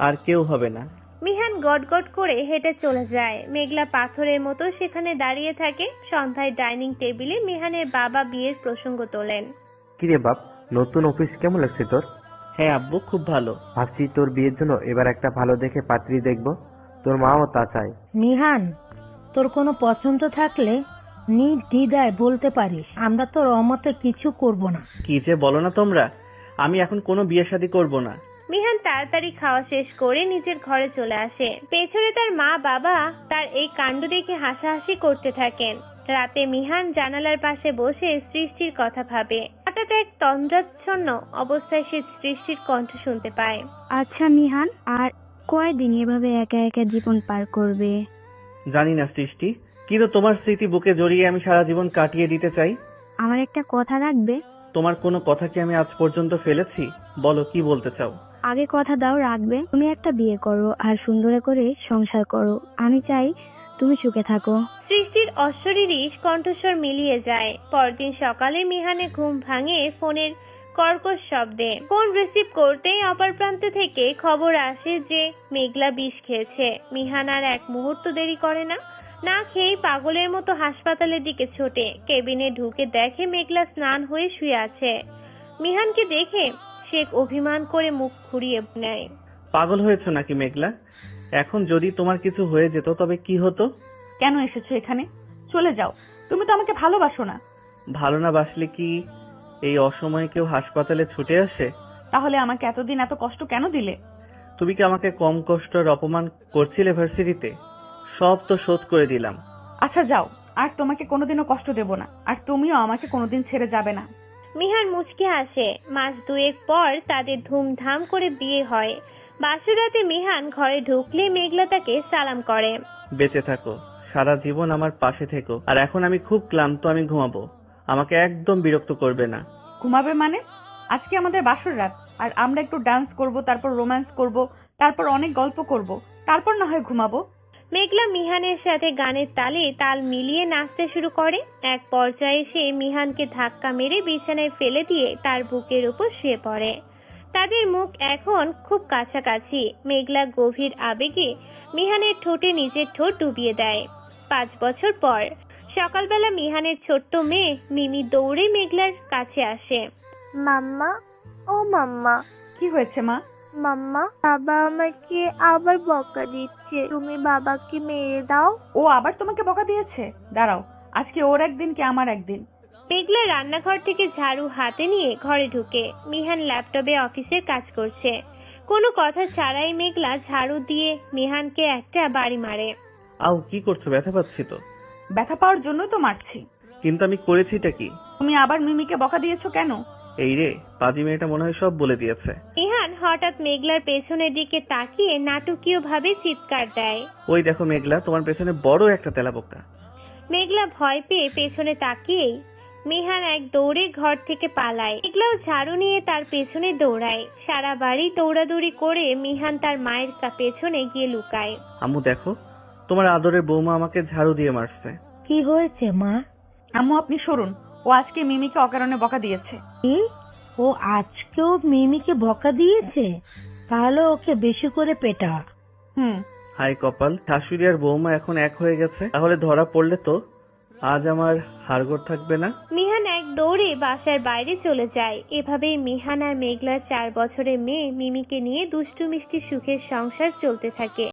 S3: আর কেউ হবে না।
S1: মিহান গটগট করে হেঁটে চলে যায়। মেঘলা পাথরের মতো সেখানে দাঁড়িয়ে থাকে। সন্ধ্যায় ডাইনিং টেবিলে মিহানের বাবা বিয়ের প্রসঙ্গ তোলেন।
S5: কিরে বাপ, নতুন অফিস কেমন লাগছে তোর?
S3: হ্যাঁ আব্বু, খুব ভালো।
S5: ভাবছি তোর বিয়ের জন্য এবার একটা ভালো দেখে পাত্রী দেখবো। তোর মাও তা চায়।
S16: মিহান, তোর কোনো পছন্দ থাকলে নির্দ্বিধায় বলতে পারিস। আমরা তোর অমতে কিছু করব না।
S3: কি যে বলো না তোমরা, আমি এখন কোনো বিয়ে শাদী করবো না।
S1: মিহান তাড়াতাড়ি খাওয়া শেষ করে নিজের ঘরে চলে আসে। পেছনে তার মা বাবা তার এই কাণ্ড দেখে হাসাহাসি করতে থাকেন। রাতে মিহান জানালার পাশে বসে সৃষ্টির কথা ভাবে। হঠাৎ এক তন্দ্রাচ্ছন্ন অবস্থায় সে সৃষ্টির কণ্ঠ শুনতে পায়।
S10: আচ্ছা মিহান, আর কয়দিন এভাবে একা একা জীবন পার করবে?
S3: জানি না সৃষ্টি, কিন্তু তোমার স্মৃতি বুকে জড়িয়ে আমি সারা জীবন কাটিয়ে দিতে চাই।
S10: আমার একটা কথা রাখবে?
S3: তোমার কোনো কথা কি আমি আজ পর্যন্ত ফেলেছি? বলো, কি বলতে চাও?
S10: আগে কথা দাও রাখবে। তুমি একটা বিয়ে করো আর সুন্দর করে সংসার করো। আমি চাই তুমি সুখে থাকো।
S1: সৃষ্টির অশরীরী কণ্ঠস্বর মিলিয়ে যায়। পরদিন সকালে মিহানের ঘুম ভাঙে ফোনের কর্কশ শব্দে। ফোন রিসিভ করতেই অপর প্রান্ত থেকে খবর আসে যে মেঘলা বিষ খেয়েছে। মিহান আর এক মুহূর্ত দেরি করে না, না খেয়েই পাগলের মতো হাসপাতালের দিকে ছোটে। কেবিনে ঢুকে দেখে মেঘলা স্নান হয়ে শুয়ে আছে। মিহানকে দেখে শেখ অভিমান করে মুখ ঘুরিয়ে নেয়।
S3: পাগল হয়েছো নাকি মেঘলা? এখন যদি তোমার কিছু হয়ে যেত তবে কি হতো?
S2: কেন এসেছো এখানে? চলে যাও। তুমি তো আমাকে ভালোবাসো না।
S3: ভালো না বাসলে কি এই অসময়ে কেউ হাসপাতালে ছুটে আসে?
S2: তাহলে আমাকে এতদিন এত কষ্ট কেন দিলে?
S3: তুমি কি আমাকে কম কষ্ট আর অপমান করছিলে ভার্সিটিতে? সব তো শোধ করে দিলাম।
S2: আচ্ছা যাও, আর তোমাকে কোনোদিনও কষ্ট দেব না, আর তুমিও আমাকে কোনোদিন ছেড়ে যাবে না।
S1: মিহান মুচকে আসে। মাস দুয়েক পর তাদের ধুমধাম করে বিয়ে হয়। বাসুরাতে মিহান ঘরে ঢুকলে মেঘলা তাকে সালাম করে।
S3: বেঁচে থাকো, সারা জীবন আমার পাশে থেকো। আর এখন আমি খুব ক্লান্ত, আমি ঘুমাবো। আমাকে একদম বিরক্ত করবে না।
S2: ঘুমাবে মানে? আজকে আমাদের বাসর রাত, আর আমরা একটু ডান্স করব, তারপর রোম্যান্স করব, তারপর অনেক গল্প করব, তারপর না হয় ঘুমাবো।
S1: মেঘলা মিহানের সাথে গানের তালে তাল মিলিয়ে নাচতে শুরু করে। এক পর্যায়ে সে মিহানকে ধাক্কা মেরে বিছানায় ফেলে দিয়ে তার বুকের উপর শুয়ে পড়ে। তাদের মুখ এখন খুব কাছাকাছি। মেঘলা গভীর আবেগে মিহানের ঠোঁটে নিজের ঠোঁট ডুবিয়ে দেয়। 5 বছর পর সকালবেলা মিহানের ছোট্ট মেয়ে মিমি দৌড়ে মেঘলার কাছে আসে।
S17: মাম্মা, ও মাম্মা।
S2: কি হয়েছে মা?
S17: মাম্মা, বাবা আমাকে আবার বকা দিচ্ছে, তুমি বাবাকে মেরে দাও।
S2: ও আবার তোমাকে বকা দিয়েছে? দাঁড়াও, আজকে ওর একদিন কি আমার একদিন।
S1: মেঘলা রান্নাঘর থেকে ঝাড়ু হাতে নিয়ে ঘরে ঢুকে। মিহান ল্যাপটপে অফিসের কাজ করছে। কোনো কথা ছাড়াই মেঘলা ঝাড়ু দিয়ে মিহানকে একটা বাড়ি মারে।
S3: আউ, কি করছো? ব্যথা পাচ্ছি তো।
S2: ব্যথা পাওয়ার জন্যই তো মারছি।
S3: কিন্তু আমি করেছিটা কি?
S2: তুমি আবার মিমিকে বকা দিয়েছো কেন?
S3: এই রে, পাজি মেয়েটা মনে হয় সব বলে দিয়েছে।
S1: মিহান হঠাৎ মেঘলার পেছনের দিকে তাকিয়ে নাটকীয় ভাবে চিৎকার দেয়।
S3: ওই দেখো মেঘলা, তোমার পেছনে বড় একটা তেলাপোকা।
S1: মেঘলা ভয় পেয়ে পেছনে তাকিয়েই মিহান এক দৌড়ে ঘর থেকে পালায়। মেঘলাও ঝাড়ু নিয়ে তার পেছনে দৌড়ায়। সারা বাড়ি দৌড়াদৌড়ি করে মিহান তার মায়ের পেছনে গিয়ে লুকায়।
S3: আম্মু দেখো, তোমার আদরের বৌমা আমাকে ঝাড়ু দিয়ে মারছে।
S16: কি হয়েছে মা?
S2: আম্মু আপনি সরুন, ও আজকে মিমিকে অকারণে বকা দিয়েছে।
S16: কি? ও আজকেও মিমিকে বকা দিয়েছে? তাহলে ওকে বেশি করে পেটা।
S3: হাই কপাল, শাশুড়ি আর বৌমা এখন এক হয়ে গেছে। তাহলে ধরা পড়লে তো আজ আমার হাড়গোড় থাকবে না।
S1: মিহান এক দৌড়ে বাসার বাইরে চলে যায়। এভাবেই মিহান আর মেঘলার 4 বছরের মেয়ে মিমিকে নিয়ে দুষ্টু মিষ্টি সুখের সংসার চলতে থাকে।